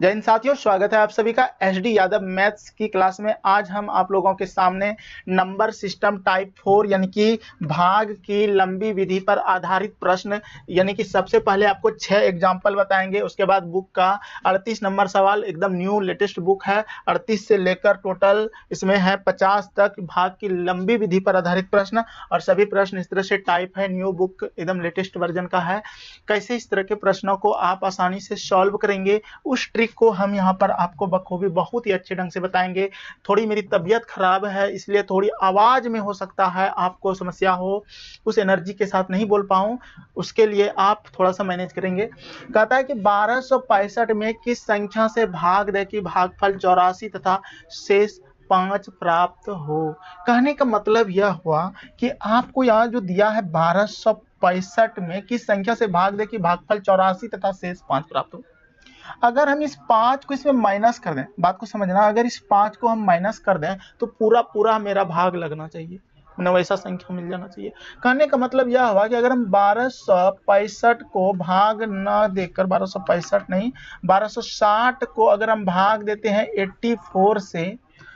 जय हिंद साथियों, स्वागत है आप सभी का एचडी यादव मैथ्स की क्लास में। आज हम आप लोगों के सामने नंबर सिस्टम टाइप 4 यानी कि भाग की लंबी विधि पर आधारित प्रश्न यानी कि सबसे पहले आपको 6 एग्जाम्पल बताएंगे। उसके बाद बुक का 38 नंबर सवाल, एकदम न्यू लेटेस्ट बुक है। 38 से लेकर टोटल इसमें है 50 तक भाग की लंबी विधि पर आधारित प्रश्न, और सभी प्रश्न इस तरह से टाइप है। न्यू बुक एकदम लेटेस्ट वर्जन का है। कैसे इस तरह के प्रश्नों को आप आसानी से सॉल्व करेंगे, उस ट्रिक को हम यहाँ पर आपको बखूबी बहुत ही अच्छे ढंग से बताएंगे। थोड़ी मेरी तबीयत खराब है, इसलिए थोड़ी आवाज में हो सकता है आपको समस्या हो, उस एनर्जी के साथ नहीं बोल पाऊं, उसके लिए आप थोड़ा सा मैनेज करेंगे। कहता है कि 1265 में किस संख्या से भाग दे कि भागफल 84 तथा शेष 5 प्राप्त हो। कहने का मतलब यह हुआ कि आपको यहाँ जो दिया है 1265 में किस संख्या से भाग दे कि भागफल 84 तथा शेष 5 प्राप्त हो। अगर हम इस 5 को इसमें माइनस कर दें, बात को समझना, अगर इस 5 को हम माइनस कर दें तो पूरा पूरा मेरा भाग लगना चाहिए, मतलब वैसा संख्या मिल जाना चाहिए। कहने का मतलब यह हुआ कि अगर हम 1265 को भाग न देकर 1265 नहीं 1260 को अगर हम भाग देते हैं 84 से,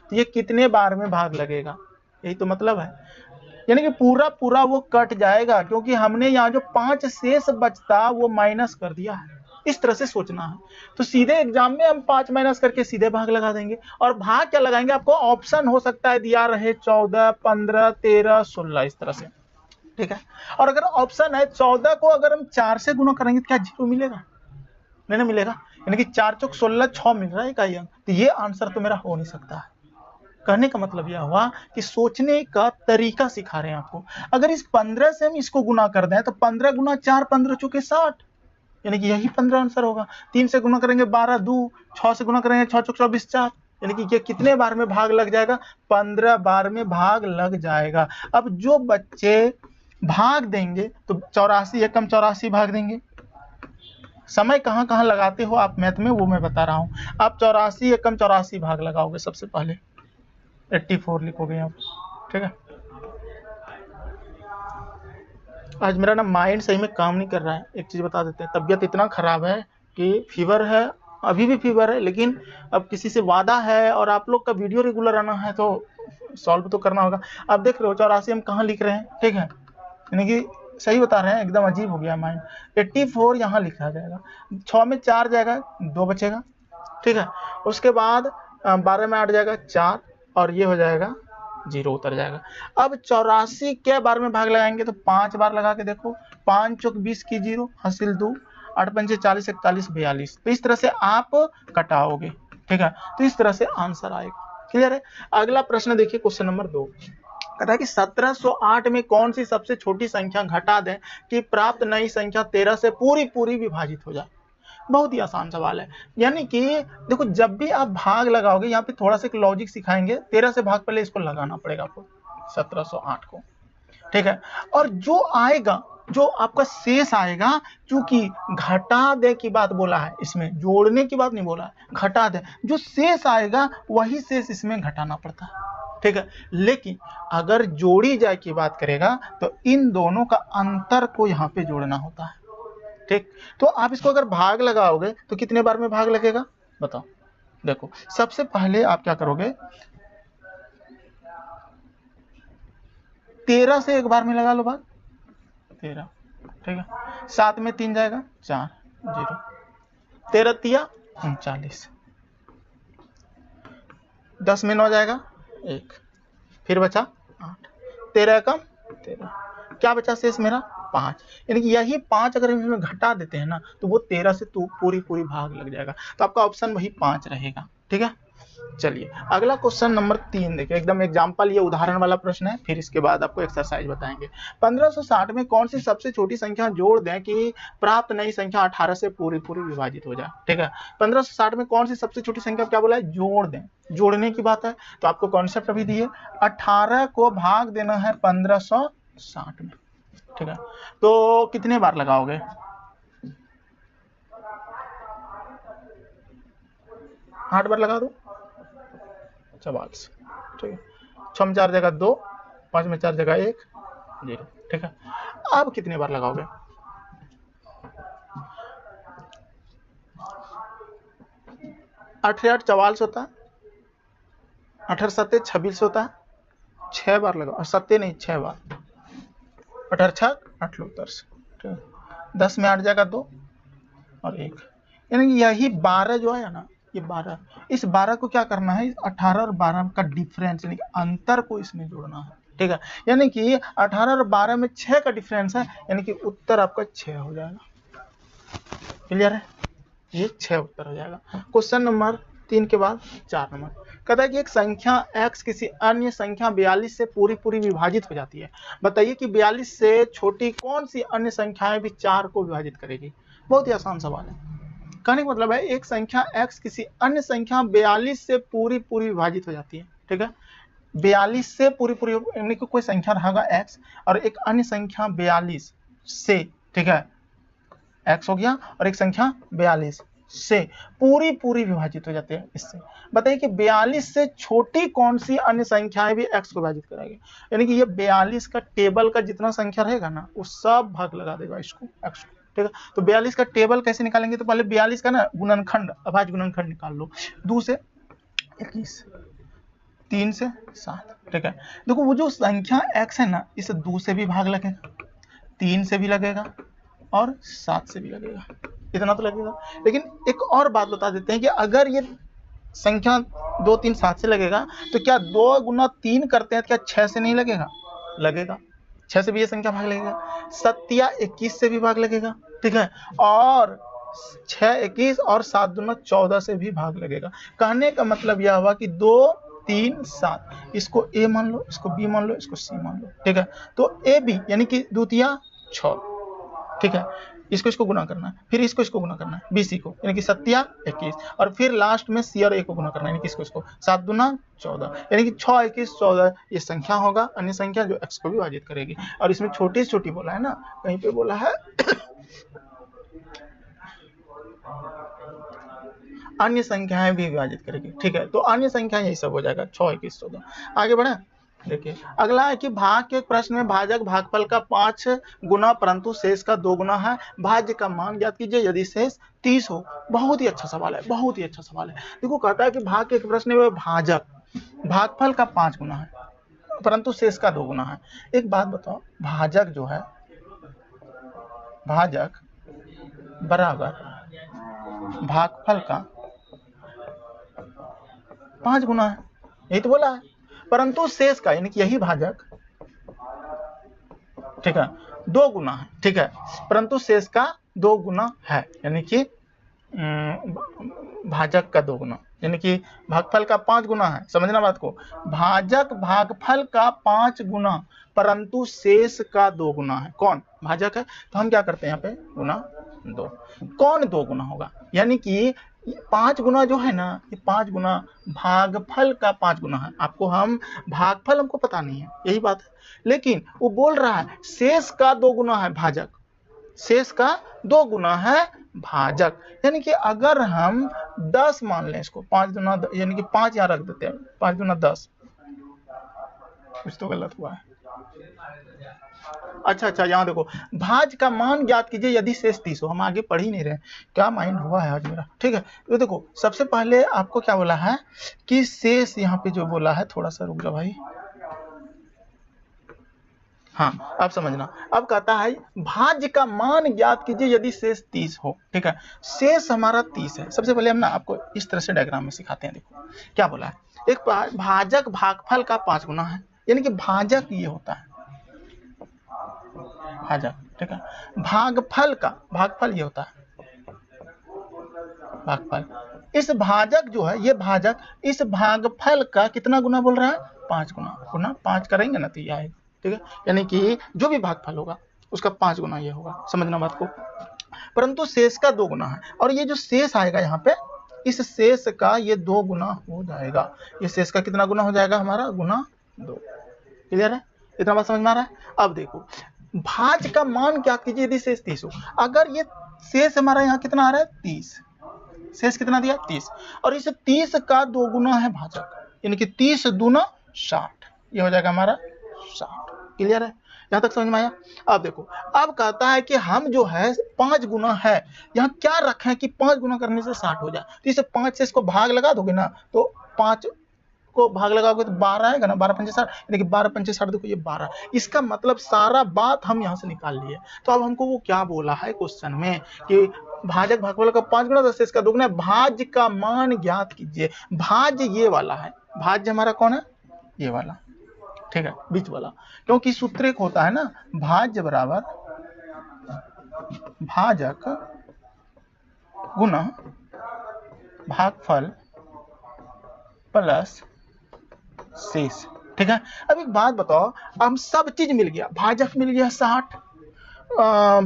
तो ये कितने बार में भाग लगेगा, यही तो मतलब है। यानी कि पूरा पूरा वो कट जाएगा, क्योंकि हमने यहाँ जो 5 शेष बचता वो माइनस कर दिया है। इस तरह से सोचना है। तो सीधे एग्जाम में हम 5 माइनस करके सीधे भाग लगा देंगे। और भाग क्या लगाएंगे, आपको ऑप्शन हो सकता है दिया रहे 14, 15, 13, 16 इस तरह से, ठीक है। और अगर ऑप्शन है 14 को अगर हम 4 से गुना करेंगे तो क्या 0 मिलेगा? नहीं मिलेगा। यानी कि 4 चौक 16, 6 मिल रहा है इकाई अंक, तो ये आंसर तो मेरा हो नहीं सकता है। कहने का मतलब यह हुआ कि सोचने का तरीका सिखा रहे हैं आपको। अगर इस 15 से हम इसको गुना कर दें तो 15 गुना 4, 15 चौके 60, यानी कि यही 15 आंसर होगा। 3 से गुना करेंगे 12 2, 6 से गुना करेंगे 6 चौक 24 4, यानी कि ये कितने बार में भाग लग जाएगा? 15 बार में भाग लग जाएगा। अब जो बच्चे भाग देंगे तो 84 एकम 84 भाग देंगे। समय कहाँ कहाँ लगाते हो आप मैथ में, वो मैं बता रहा हूँ। आप 84 एकम 84 भाग लगाओगे, सबसे पहले 84 लिखोगे आप, ठीक है। आज मेरा ना माइंड सही में काम नहीं कर रहा है। एक चीज बता देते हैं, तबीयत इतना खराब है कि फीवर है, अभी भी फीवर है, लेकिन अब किसी से वादा है और आप लोग का वीडियो रेगुलर आना है तो सॉल्व तो करना होगा। अब देख रहे हो 84 हम कहाँ लिख रहे हैं, ठीक है, यानी कि सही बता रहे हैं, एकदम अजीब हो गया माइंड। 84 यहाँ लिखा जाएगा, 6 में 4 जाएगा, 2 बचेगा, ठीक है। उसके बाद 12 में 8 जाएगा 4, और ये हो जाएगा 0 उतर जाएगा। अब 84 के बार में भाग लगाएंगे तो 5 बार लगा के देखो, 5 चौक 20 की 0 हासिल 2, 8 पंचे 40, 41, 42। तो इस तरह से आप कटाओगे, ठीक है। तो इस तरह से आंसर आएगा। क्लियर है? अगला प्रश्न देखिए, क्वेश्चन नंबर 2 कहता है कि 1708 में कौन सी सबसे छोटी संख्या घटा दें कि प्राप्त नई संख्या 13 से पूरी पूरी विभाजित हो जाए। बहुत ही आसान सवाल है। यानी कि देखो, जब भी आप भाग लगाओगे, यहाँ पे थोड़ा सा एक लॉजिक सिखाएंगे। 13 से भाग पहले इसको लगाना पड़ेगा आपको, 1708 को, ठीक है। और जो आएगा, जो आपका शेष आएगा, चूंकि घटा दे की बात बोला है, इसमें जोड़ने की बात नहीं बोला है, घटा दे, जो शेष आएगा वही शेष इसमें घटाना पड़ता है, ठीक है। लेकिन अगर जोड़ी जाए की बात करेगा तो इन दोनों का अंतर को यहाँ पे जोड़ना होता है, ठीक। तो आप इसको अगर भाग लगाओगे तो कितने बार में भाग लगेगा बताओ। देखो, सबसे पहले आप क्या करोगे, 13 से एक बार में लगा लो भाग, 13, ठीक है। 7 में 3 जाएगा 4, 0, 13 तिया 39, 10 में 9 जाएगा 1, फिर बचा 8, 13 कम 13, क्या बचा शेष मेरा 5। यानी कि यही 5 अगर इसमें घटा देते हैं ना तो वो 13 से तो पूरी पूरी भाग लग जाएगा। तो आपका ऑप्शन वही 5 रहेगा, ठीक है। चलिए अगला क्वेश्चन नंबर 3 देखिए, एकदम एग्जांपल, ये उदाहरण वाला प्रश्न है, फिर इसके बाद आपको एक्सरसाइज बताएंगे। 1560 में कौन सी सबसे छोटी संख्या जोड़ दें कि प्राप्त नई संख्या 18 से पूरी पूरी विभाजित हो जाए, ठीक है। 1560 में कौन सी सबसे छोटी संख्या, क्या बोला है, जोड़ दें, जोड़ने की बात है। तो आपको कॉन्सेप्ट अभी दिए, 18 को भाग देना है 1560 में, ठीक है। तो कितने बार लगाओगे, 8 बार लगा दो, 44, ठीक है। 6 में 4 जगह 2, 5 में 4 जगह 1, 0, ठीक है। अब कितने बार लगाओगे, 8 8 44 होता है, 18 7 26 होता है, 6 बार लगा और 7 नहीं 6 बार, 18 6 8 लो 10, 10 में 8 जाएगा 2 और 1, यानी यही 12 जो है ना, ये 12, इस 12 को क्या करना है, 18 और 12 का डिफरेंस यानी कि अंतर को इसमें जोड़ना है, ठीक है। यानी कि 18 और 12 में 6 का डिफरेंस है, यानी कि उत्तर आपका 6 हो जाएगा। क्लियर है, ये 6 उत्तर हो जाएगा। क्वेश्चन नंबर 3 के बाद 4 नंबर कहता है कि एक संख्या x किसी अन्य संख्या 42 से पूरी पूरी विभाजित हो जाती है, बताइए कि 42 से छोटी कौन सी अन्य संख्याएं भी 4 को विभाजित करेगी। बहुत ही आसान सवाल है। कहने का मतलब है एक संख्या x किसी अन्य संख्या 42 से पूरी पूरी विभाजित हो जाती है, ठीक है। 42 से पूरी पूरी यानी कि कोई संख्या रहेगा x और एक अन्य संख्या 42 से, ठीक है, x हो गया और एक संख्या 42 से पूरी पूरी विभाजित हो जाती है इससे। बताइए कि 42 से छोटी कौन सी अन्य संख्याएं भी x को विभाजित करेगी, यानी कि ये 42 का टेबल का जितना संख्या रहेगा ना वो सब भाग लगा देगा इसको x को, ठीक है। तो 42 का टेबल कैसे निकालेंगे, तो पहले 42 का ना गुणनखंड, अभाज्य गुणनखंड निकाल लो। 2 से 21, 3 से 7, ठीक है। देखो वो जो संख्या x है ना, इसे 2 से भी भाग लगेगा, 3 से भी लगेगा और 7 से भी लगेगा, इतना तो लगेगा। लेकिन एक और बात बता देते हैं कि अगर ये संख्या 2 3 7 से लगेगा तो क्या 2 गुना 3 करते हैं, क्या 6 से नहीं लगेगा, लगेगा, 6 से भी ये संख्या भाग लगेगा। 7 या 21 से भी भाग लगेगा, ठीक है, और 6 21 और 7 दूना 14 से भी भाग लगेगा। कहने का मतलब यह हुआ कि 2 3 7, इसको a मान लो, इसको b मान लो, इसको c मान लो, ठीक है। तो a b यानी कि द्वितीया 6, ठीक है, इसको गुना करना है, फिर इसको गुना करना है BC को, यानी कि 7 21 और फिर लास्ट में C और A को गुना करना है, यानी कि इसको 7 दूना 14, यानी कि 6 21 14 ये संख्या होगा अन्य संख्या जो x को विभाजित करेगी। और इसमें छोटी से छोटी बोला है ना, कहीं पे बोला है अन्य संख्याएं भी विभाजित करेगी, ठीक है। तो अन्य संख्या यही सब हो जाएगा 6 21 14। आगे बढ़े, देखिए अगला है कि भाग के प्रश्न में भाजक भागफल का 5 गुना परंतु शेष का 2 गुना है, भाज्य का मान ज्ञात कीजिए यदि शेष 30 हो। बहुत ही अच्छा सवाल है, बहुत ही अच्छा सवाल है। देखो कहता है कि भाग के प्रश्न में भाजक भागफल का 5 गुना है परंतु शेष का 2 गुना है। एक बात बताओ, भाजक जो है, भाजक बराबर भागफल का 5 गुना है, यही तो बोला है। परंतु शेष का यानी कि यही भाजक, ठीक है, 2 गुना है, ठीक है, परंतु शेष का 2 गुना है, यानी कि भाजक का 2 गुना, यानी कि भागफल का 5 गुना है। समझना बात को, भाजक भागफल का 5 गुना परंतु शेष का 2 गुना है। कौन भाजक है, तो हम क्या करते हैं यहाँ पे गुना 2। कौन 2 गुना होगा, यानी कि 5 गुना जो है ना, ये 5 गुना भागफल का 5 गुना है। आपको हम भागफल हमको पता नहीं है, यही बात है, लेकिन वो बोल रहा है शेष का 2 गुना है भाजक, शेष का 2 गुना है भाजक। यानी कि अगर हम 10 मान लें इसको, 5 गुना यानी कि 5 यहाँ रख देते हैं, 5 गुना 10, कुछ तो गलत हुआ है। अच्छा यहाँ देखो, भाज का मान ज्ञात कीजिए यदि शेष 30 हो। हम आगे पढ़ ही नहीं रहे, क्या माइंड हुआ है आज मेरा, ठीक है। तो देखो सबसे पहले आपको क्या बोला है कि शेष, यहाँ पे जो बोला है, थोड़ा सा रुक जाओ भाई, हाँ अब समझना। अब कहता है भाज्य का मान ज्ञात कीजिए यदि शेष 30 हो, ठीक है। शेष हमारा 30 है। सबसे पहले हम ना आपको इस तरह से डायग्राम में सिखाते हैं। देखो क्या बोला है, एक भाजक भागफल का 5 गुना है, यानी कि भाजक ये होता है भाजक, ठीक है। भागफल का, भागफल ये होता है भागफल। इस भाजक जो है, ये भाजक इस भागफल का कितना गुना बोल रहा है, 5 गुना। गुना 5 करेंगे ना तो ये आएगा, ठीक है। यानी कि जो भी भागफल होगा उसका 5 गुना ये होगा। समझना बात को। परंतु शेष का 2 गुना है, और ये जो शेष आएगा यहाँ पे, इस शेष का ये 2 गुना हो जाएगा। ये शेष का कितना गुना हो जाएगा हमारा, गुना 2। क्लियर है, इतना बात समझ में आ रहा है। अब देखो भाज का मान क्या कीजिए यदि शेष 30 हो। अगर ये शेष हमारा यहाँ कितना आ रहा है, 30, शेष कितना दिया 30, और इस 30 का 2 गुना है भाजक, यानी कि 30 दूना 60, ये हो जाएगा हमारा 60। क्लियर है। यहाँ तक समझ में आया। अब देखो, अब कहता है कि हम जो है 5 गुना है, यहाँ क्या रखें कि 5 गुना करने से 60 हो जाए। तो इसे 5 से इसको भाग लगा दोगे ना, तो 5 को भाग लगाओगे तो 12 आएगा ना, 12 पंचे 60, यानी कि 12 पंचे 60, देखो ये 12। इसका मतलब सारा बात हम यहाँ से निकाल लिए। तो अब हमको वो क्या बोला है क्वेश्चन में कि भाजक भागफल का 5 गुना 10 से इसका दोगुना, भाज्य का मान ज्ञात कीजिए। भाज्य ये वाला है, भाज्य हमारा कौन है, ये वाला, ठीक है, बीच वाला। क्योंकि सूत्र एक होता है ना, भाज्य बराबर भाजक गुना भागफल प्लस शेष, ठीक है। अब एक बात बताओ, हम सब चीज मिल गया, भाजक मिल गया 60,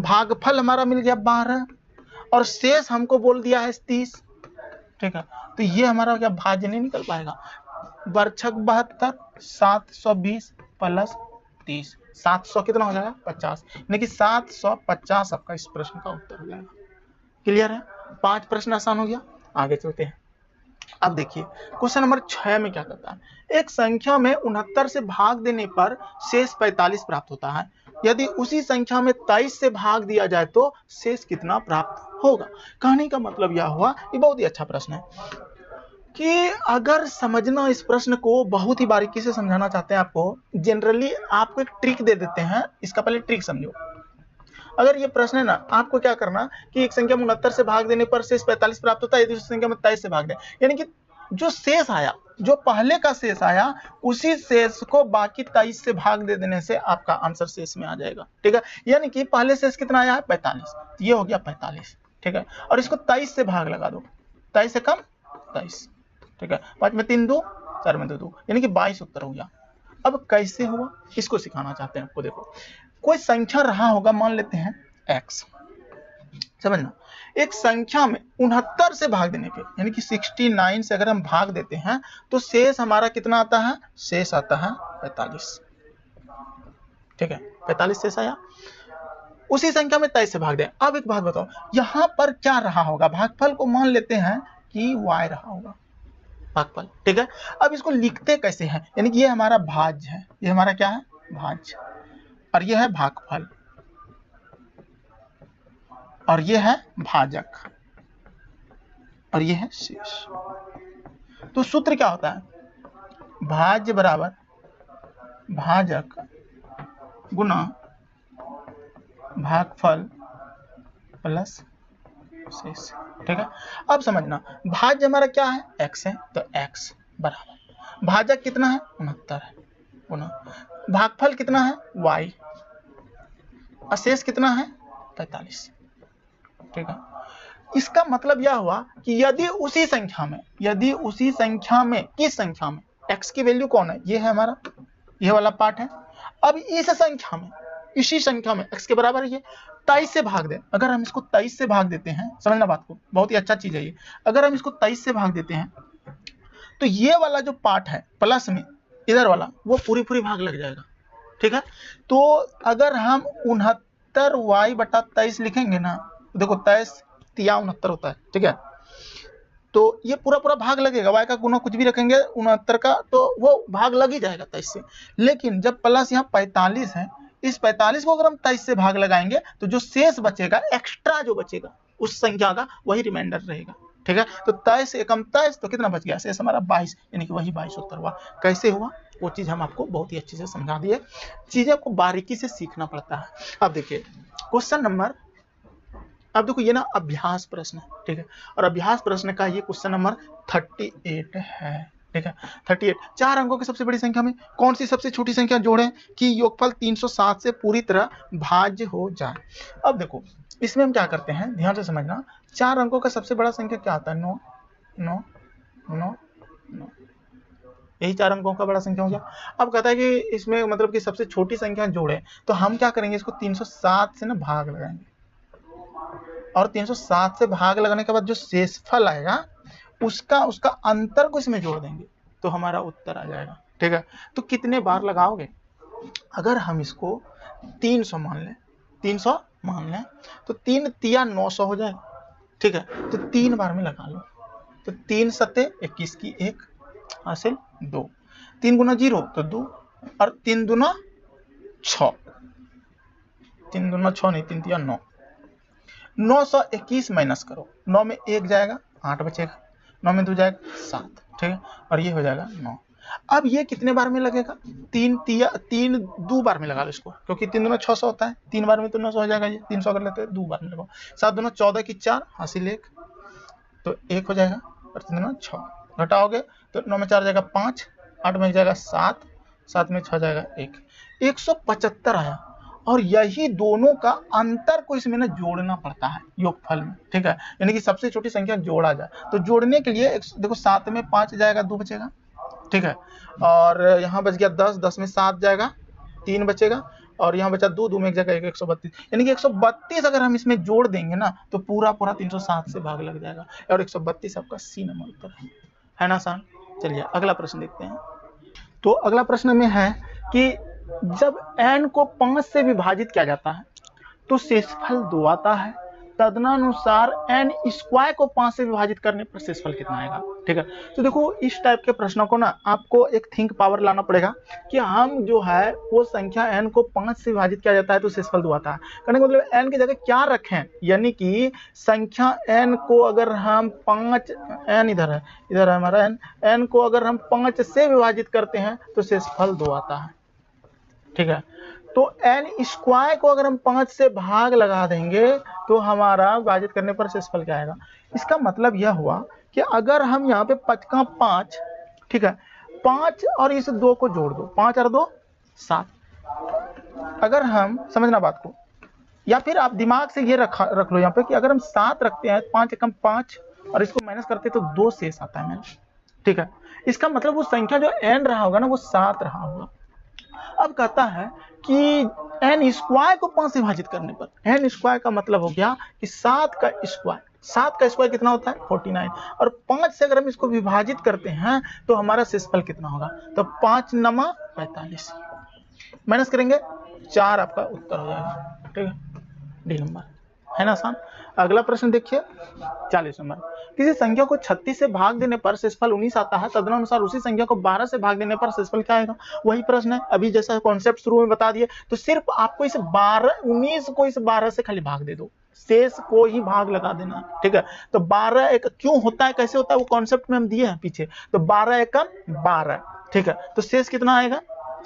भागफल हमारा मिल गया 12 और शेष हमको बोल दिया है 30, ठीक है। तो ये हमारा क्या भाज्य नहीं निकल पाएगा। बरछक 72, 720 प्लस 30, 700 कितना हो जाएगा 50, यानी कि 750 आपका इस प्रश्न का उत्तर हो जाएगा। क्लियर है, 5 प्रश्न आसान हो गया। आगे चलते हैं। अब देखिए क्वेश्चन नंबर 6 में क्या करता है, एक संख्या में 69 से भाग देने पर शेष 45 प्राप्त होता है। यदि उसी संख्या में 23 से भाग दिया जाए तो शेष कितना प्राप्त होगा। कहने का मतलब यह हुआ, ये बहुत ही अच्छा प्रश्न है कि अगर समझना इस प्रश्न को बहुत ही बारीकी से समझाना चाहते हैं आपको, जनरली आपको एक ट्रिक दे देते हैं, इसका पहले ट्रिक समझो। अगर ये प्रश्न है ना, आपको क्या करना कि एक संख्या में 69 से भाग देने पर शेष 45 प्राप्त होता है, यदि दूसरी संख्या में 23 से भाग दें, यानी कि जो शेष आया, जो पहले का शेष आया, उसी शेष को बाकी 23 से भाग दे देने से आपका आंसर शेष में आ जाएगा, ठीक है। यानी कि पहले शेष कितना आया है 45, ये हो गया 45, ठीक है। और इसको 23 से भाग लगा दो, 23 से कम 23, ठीक है। 5 में 3 2, 4 में 2 2, यानी कि 22 उत्तर हो गया। अब कैसे हुआ इसको सिखाना चाहते हैं आपको। देखो कोई संख्या रहा होगा, मान लेते हैं x, समझना। एक संख्या में 69 से भाग देने पे, यानी कि 69 से अगर हम भाग देते हैं तो शेष हमारा कितना आता है, शेष आता है 45, ठीक है। 45 शेष आया, उसी संख्या में 23 से भाग दें। अब एक बात बताओ, यहां पर क्या रहा होगा, भागफल को मान लेते हैं कि y रहा होगा, भागफल, ठीक है। अब इसको लिखते कैसे हैं, यानी कि ये हमारा भाज्य है, ये हमारा क्या है भाज्य, और ये है भागफल, और ये है भाजक, और ये है शेष। तो सूत्र क्या होता है, भाज्य बराबर भाजक गुना भागफल प्लस शेष, ठीक है। अब समझना, भाज्य हमारा क्या है x है, तो x बराबर भाजक कितना है 69 है, गुना भागफल कितना है y, और शेष कितना है 45, ठीक है। इसका मतलब यह हुआ कि यदि उसी संख्या में किस संख्या में x की वैल्यू कौन है, ये है हमारा, ये वाला पार्ट है। अब इस संख्या में, इसी संख्या में x के बराबर ये 23 से भाग दें, अगर हम इसको 23 से भाग देते हैं, समझना बात को, बहुत ही अच्छा चीज है ये। अगर हम इसको 23 से भाग देते हैं तो ये वाला जो पार्ट है प्लस में इधर वाला, वो पूरी भाग लग जाएगा, ठीक है। तो अगर हम 69y बटा 23 लिखेंगे ना, देखो 23 तिया 69 होता है, ठीक है। तो ये पूरा भाग लगेगा, y का गुना कुछ भी रखेंगे 69 का, तो वो भाग लग ही जाएगा 23 से। लेकिन जब प्लस यहाँ 45 है, इस 45 को अगर हम 23 से भाग लगाएंगे तो जो शेष बचेगा, एक्स्ट्रा जो बचेगा उस संख्या का, वही रिमाइंडर रहेगा, ठीक है। तो 23 एकम 23, तो कितना बच गया, शेष हमारा 22, यानी कि वही 22 उत्तर हुआ। कैसे हुआ वो चीज हम आपको बहुत ही अच्छे से समझा दिए, चीजें आपको बारीकी से सीखना पड़ता है। अब देखिए क्वेश्चन नंबर, अब देखो ये ना अभ्यास प्रश्न है, ठीक है। और अभ्यास प्रश्न का ये क्वेश्चन नंबर 38 है, ठीक है। 38, 4 अंकों की सबसे बड़ी संख्या में कौन सी सबसे छोटी संख्या जोड़ें कि योगफल 307 से पूरी तरह भाज्य हो जाए। अब देखो इसमें हम क्या करते हैं, ध्यान से समझना। 4 अंकों का सबसे बड़ा संख्या क्या आता है, 9 9 9 9, यही 4 अंकों का बड़ा संख्या हो गया। अब कहता है कि इसमें मतलब कि सबसे छोटी संख्या जोड़े, तो हम क्या करेंगे, इसको 307 से ना भाग लगाएंगे, और 307 से भाग लगाने के बाद जो शेषफल आएगा उसका अंतर को इसमें जोड़ देंगे, तो हमारा उत्तर आ जाएगा, ठीक है। तो कितने बार लगाओगे, अगर हम इसको 300 मान लें तो 3 तिया 900 हो जाएगा, ठीक है। तो 3 बार में लगा लो, तो 3 सते 21 की 1 हासिल 2, 3 गुना 0 तो 2, और 3 दूना 6, 3 दूना 6 नहीं, 3 तिया 9, 921 माइनस करो, 9 में 1 जाएगा 8 बचेगा, 9 में 2 जाएगा 7, ठीक है, और ये हो जाएगा 9। अब ये कितने बार में लगेगा, 3 2 बार में लगा लो इसको, क्योंकि 3 दूना 600 होता है, 3 बार में तो 900 हो जाएगा, ये 300 कर लेते हैं, 2 बार में लगाओ। 7 दूना 14 की 4 हासिल 1, तो 1 हो जाएगा, और 3 दूना 6 घटाओगे तो 9 में 4 जाएगा 5, 8 में जाएगा 7, 7 में 6 जाएगा 1, 175 आया। और यही दोनों का अंतर को इसमें ना जोड़ना पड़ता है योगफल में, ठीक है, यानी कि सबसे छोटी संख्या जोड़ा जाए। तो जोड़ने के लिए देखो 7 में 5 जाएगा 2 बचेगा, ठीक है, और यहाँ बच गया 10, 10 में 7 जाएगा 3 बचेगा, और यहाँ बचा 2, 2 में 1 जाएगा 132, यानी कि 132 अगर हम इसमें जोड़ देंगे ना तो पूरा 307 से भाग लग जाएगा, और 132 आपका सी नंबर उत्तर है ना आसान। चलिए अगला प्रश्न देखते हैं। तो अगला प्रश्न में है कि जब n को 5 से विभाजित किया जाता है तो शेषफल 2 आता है, तदनुसार n स्क्वायर को 5 से विभाजित करने पर शेषफल कितना आएगा, ठीक है। तो देखो इस टाइप के प्रश्नों को ना आपको एक थिंक पावर लाना पड़ेगा कि हम जो है वो संख्या n को 5 से विभाजित किया जाता है तो शेषफल 2 आता है, कहने का मतलब n की जगह क्या रखें, यानी कि संख्या n को अगर हम 5 n इधर है हमारा n को अगर हम 5 से विभाजित करते हैं तो शेषफल 2 आता है, ठीक है। तो n स्क्वायर को अगर हम 5 से भाग लगा देंगे तो हमारा विभाजित करने पर शेषफल क्या आएगा। इसका मतलब यह हुआ कि अगर हम यहाँ पे 5 का 5, ठीक है, 5 और इस 2 को जोड़ दो, 5 और 2 7। अगर हम समझना बात को, या फिर आप दिमाग से ये रख लो यहाँ पे कि अगर हम 7 रखते हैं, 5 एकम 5 और इसको माइनस करते हैं तो 2 शेष आता है मेरा, ठीक है। इसका मतलब वो संख्या जो n रहा होगा ना वो 7 रहा होगा। अब कहता है कि n स्क्वायर को 5 से विभाजित करने पर, n स्क्वायर का मतलब हो गया कि 7 का स्क्वायर कितना होता है 49, और 5 से अगर हम इसको विभाजित करते हैं तो हमारा शेषफल कितना होगा, तो 5 नमा 45 माइनस करेंगे 4 आपका उत्तर हो जाएगा, ठीक है, डी नंबर है ना आसान। अगला प्रश्न देखिए 40 नंबर, किसी संख्या को 36 से भाग देने पर शेषफल 19 आता है, तदनुसार उसी संख्या को 12 से भाग देने पर शेषफल क्या आएगा। वही प्रश्न है, अभी जैसा कॉन्सेप्ट शुरू में बता दिए, तो सिर्फ आपको इस 19 को इस 12 से खाली भाग दे दो, शेष को ही भाग लगा देना, ठीक है। तो 12 एक क्यों होता है, कैसे होता है, वो कॉन्सेप्ट में हम दिए हैं पीछे। तो 12 एकम 12, ठीक है, तो शेष कितना आएगा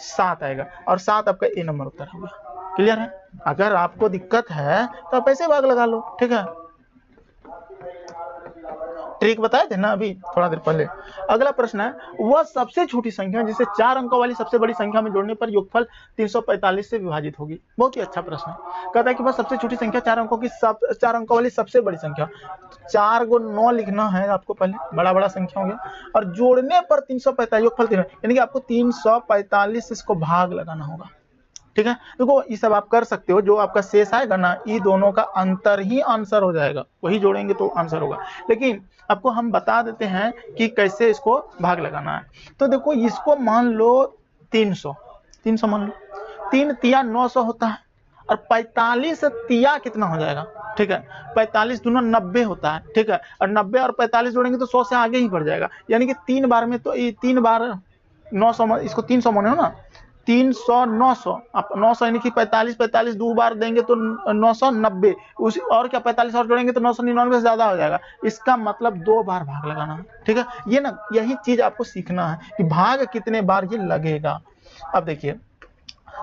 7 आएगा, और 7 आपका ए नंबर उत्तर होगा। क्लियर है। अगर आपको दिक्कत है तो आप ऐसे भाग लगा लो, ठीक है, ट्रिक बताए थे ना अभी थोड़ा देर पहले। अगला प्रश्न है, वह सबसे छोटी संख्या जिसे 4 अंकों वाली सबसे बड़ी संख्या में जोड़ने पर योगफल 345 से विभाजित होगी। बहुत ही अच्छा प्रश्न है। कहता है कि वह सबसे छोटी संख्या 4 अंकों वाली सबसे बड़ी संख्या, 4 को 9 लिखना है आपको, पहले बड़ा संख्या हो गया, और जोड़ने पर 345 योगफल 3, यानी कि आपको 345 इसको भाग लगाना होगा, ठीक है। देखो ये सब आप कर सकते हो, जो आपका शेष आएगा ना, ये दोनों का अंतर ही आंसर हो जाएगा, वही जोड़ेंगे तो आंसर होगा। लेकिन आपको हम बता देते हैं कि कैसे इसको भाग लगाना है। तो देखो इसको मान लो 300 मान लो, 3 तिया 900 होता है, और 45 तिया कितना हो जाएगा, ठीक है, 45 दूना 90 होता है, ठीक है, और 90 और 45 जोड़ेंगे तो 100 से आगे ही बढ़ जाएगा, यानी कि 3 बार में, तो ये 3 बार 900, इसको 300 माने हो ना, 300 900, आप 900 यानी कि 45 2 बार देंगे तो 990, उसी और क्या 45 और जोड़ेंगे तो 999 से ज्यादा हो जाएगा। इसका मतलब 2 बार भाग लगाना है, ठीक है। ये ना यही चीज आपको सीखना है कि भाग कितने बार ये लगेगा। अब देखिए,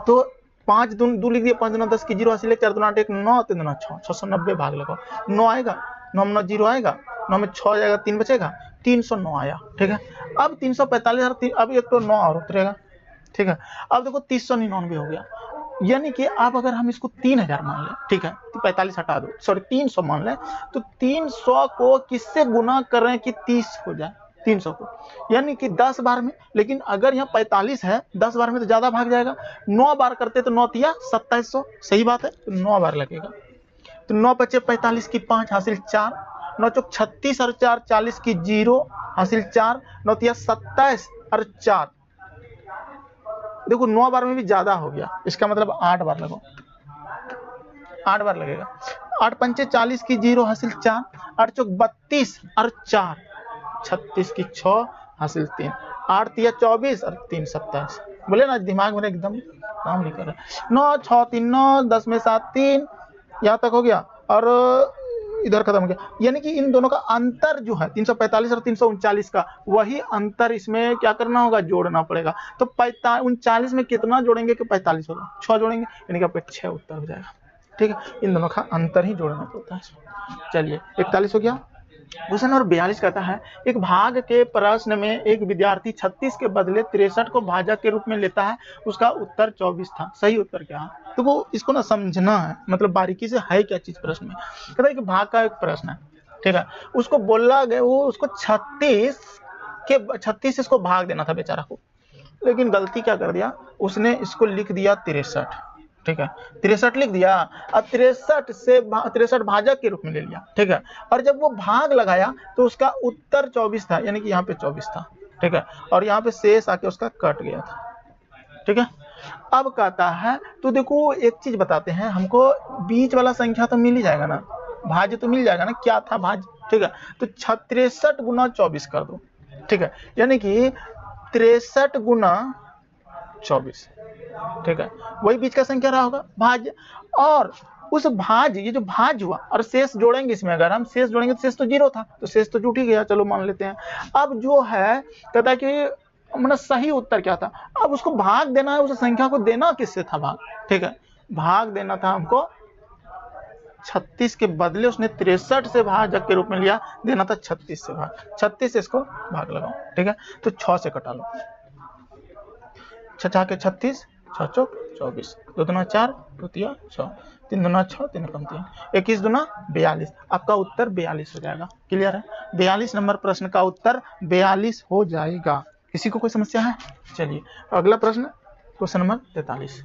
तो 5 2 लिख दिए, 5 2 10 की 0 हासिल 4 2 8 1 9 3 2 6, 690 भाग लगाओ, 9 आएगा, 9 में 0 आएगा, 9 में 6 जाएगा, 3 बचेगा, 309 आया, ठीक है। अब 345 और अब एक तो 9 और उतरेगा, ठीक है। अब देखो 399 हो गया, यानी कि आप अगर हम इसको 3000 मान लें, ठीक है, तो 45 हटा दो, सॉरी 300 मान लें, तो 300 को किससे गुना कर रहे हैं कि 30 हो जाए 300 को, यानी कि 10 बार में। लेकिन अगर यहाँ 45 है, 10 बार में तो ज्यादा भाग जाएगा, 9 बार करते तो 9 तिया 2700, सही बात है, तो 9 बार लगेगा। तो 9 बचे 45 की 5 हासिल 4, 9 चौक 36 और 4 40 की 0 हासिल 4, 9 तिया 27 और 4, देखो 9 बार में भी ज्यादा हो गया, इसका मतलब 8 बार लगो, 8 बार लगेगा। 8 पंचे 40 की 0 हासिल 4, 8 चौक 32 और 4 36 की 6 हासिल 3, 8 तिया 24 और 3 27। बोले ना दिमाग में एकदम काम नहीं कर रहा। 9 6 3 9, 10 में 7 3, यहाँ तक हो गया और इधर खत्म हो गया। यानी कि इन दोनों का अंतर जो है 345 और 339 का, वही अंतर इसमें क्या करना होगा, जोड़ना पड़ेगा। तो 39 में कितना जोड़ेंगे कि 45 होगा, 6 जोड़ेंगे, यानी कि आपका 6 उत्तर हो जाएगा। ठीक है, इन दोनों का अंतर ही जोड़ना पड़ता है। चलिए 41 हो गया। क्वेश्चन नंबर 42 कहता है, एक भाग के प्रश्न में एक विद्यार्थी 36 के बदले 63 को भाजक के रूप में लेता है, उसका उत्तर 24 था। सही उत्तर क्या है? तो वो इसको ना समझना है, मतलब बारीकी से है क्या चीज प्रश्न में। कहता है कि भाग का एक प्रश्न है, ठीक है, उसको बोला गया वो उसको 36 इसको भाग देना था बेचारा को, लेकिन गलती क्या कर दिया उसने, इसको लिख दिया 63। ठीक है, 63 लिख दिया, अब 63 भाजक के रूप में ले लिया। ठीक है, और जब वो भाग लगाया तो उसका उत्तर 24 था, यानी कि यहाँ पे 24 था। ठीक है, और यहाँ पे शेष आके उसका कट गया था। ठीक है, अब कहता है, तो देखो एक चीज बताते हैं, हमको बीच वाला संख्या तो मिल ही जाएगा ना, भाज्य तो मिल जाएगा ना, क्या था भाज्य। ठीक है, तो 63 गुना 24 कर दो। ठीक है, यानी कि 63 गुना 24। ठीक है, वही बीच का संख्या रहा होगा भाज्य, और उस भाज्य, ये जो भाज्य हुआ और शेष जोड़ेंगे इसमें, अगर हम शेष जोड़ेंगे तो शेष तो 0 था, तो शेष तो जुट ही गया, चलो मान लेते हैं। अब जो है कहता है कि मतलब सही उत्तर क्या था, अब उसको भाग देना है, उस संख्या को देना किससे था भाग। ठीक है, भाग देना था हमको 36 के बदले उसने 63 से भाजक के रूप में लिया, देना था 36 से भाग, 36 से इसको भाग लगाओ। ठीक है, तो 6 से कटा लो, 6 के 36, 6 चौक 24, 2 दूना 4, 2 तिया 6, 3 दूना 6, 3 कम 3, 21 दूना 42। आपका उत्तर 42 हो जाएगा। क्लियर है, 42 नंबर प्रश्न का उत्तर 42 हो जाएगा। किसी को कोई समस्या है? चलिए अगला प्रश्न, क्वेश्चन नंबर 43।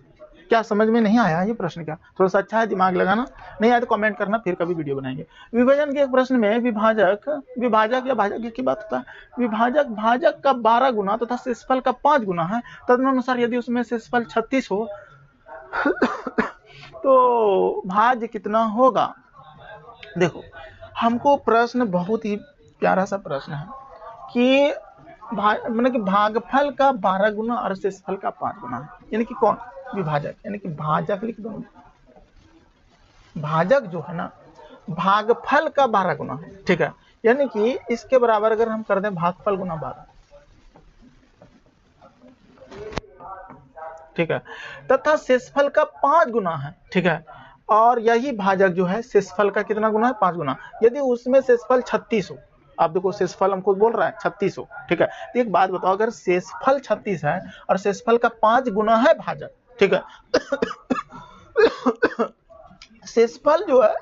क्या समझ में नहीं आया ये प्रश्न? क्या थोड़ा सा अच्छा है, दिमाग लगाना, नहीं आया तो कमेंट करना, फिर कभी वीडियो बनाएंगे। विभाजन के एक प्रश्न में विभाजक या भाजक की बात होता है, विभाजक भाजक का 12 गुना तथा शेषफल का 5 गुना है, तदनुसार यदि उसमें शेषफल 36 हो तो भाज्य कितना होगा। देखो, हमको प्रश्न बहुत ही प्यारा सा प्रश्न है कि मतलब कि भागफल का 12 गुना और शेषफल का 5 गुना है, यानी कि कौन, विभाजक, यानी कि भाजक लिख दो। भाजक जो है ना, भागफल का 12 गुना है। ठीक है, यानी कि इसके बराबर अगर हम कर दें भागफल गुना 12। ठीक है, तथा शेषफल का 5 गुना है। ठीक है, और यही भाजक जो है शेषफल का कितना गुना है, 5 गुना। यदि उसमें शेषफल 36 हो, आप देखो शेषफल हमको बोल रहा है 36 हो। ठीक है, तो एक बात बताओ, अगर शेषफल 36 है और शेषफल का 5 गुना है भाजक, ठीक है, शेषफल जो है,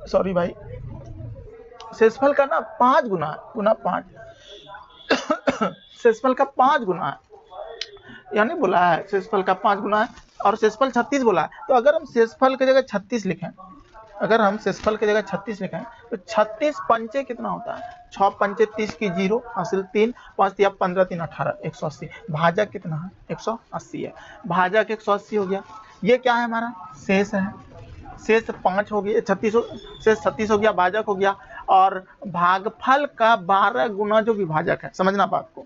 सॉरी भाई, शेषफल का ना 5 गुना है, गुना 5, शेषफल का 5 गुना है, यानी बोला है शेषफल का 5 गुना है और शेषफल 36 बोला है। तो अगर हम शेषफल की जगह 36 लिखें, अगर हम शेषफल की जगह 36 लिखें तो 36 पंचे कितना होता है, 6 पंचे 30 की 0 हासिल 3, 5 तिया 15 3 18, 180। भाजक कितना है, 180 है। भाजक 180 हो गया। ये क्या है हमारा शेष है, शेष 5 हो गया, 36 शेष 36 हो गया, भाजक हो गया। और भागफल का 12 गुना जो विभाजक है, समझना बात को।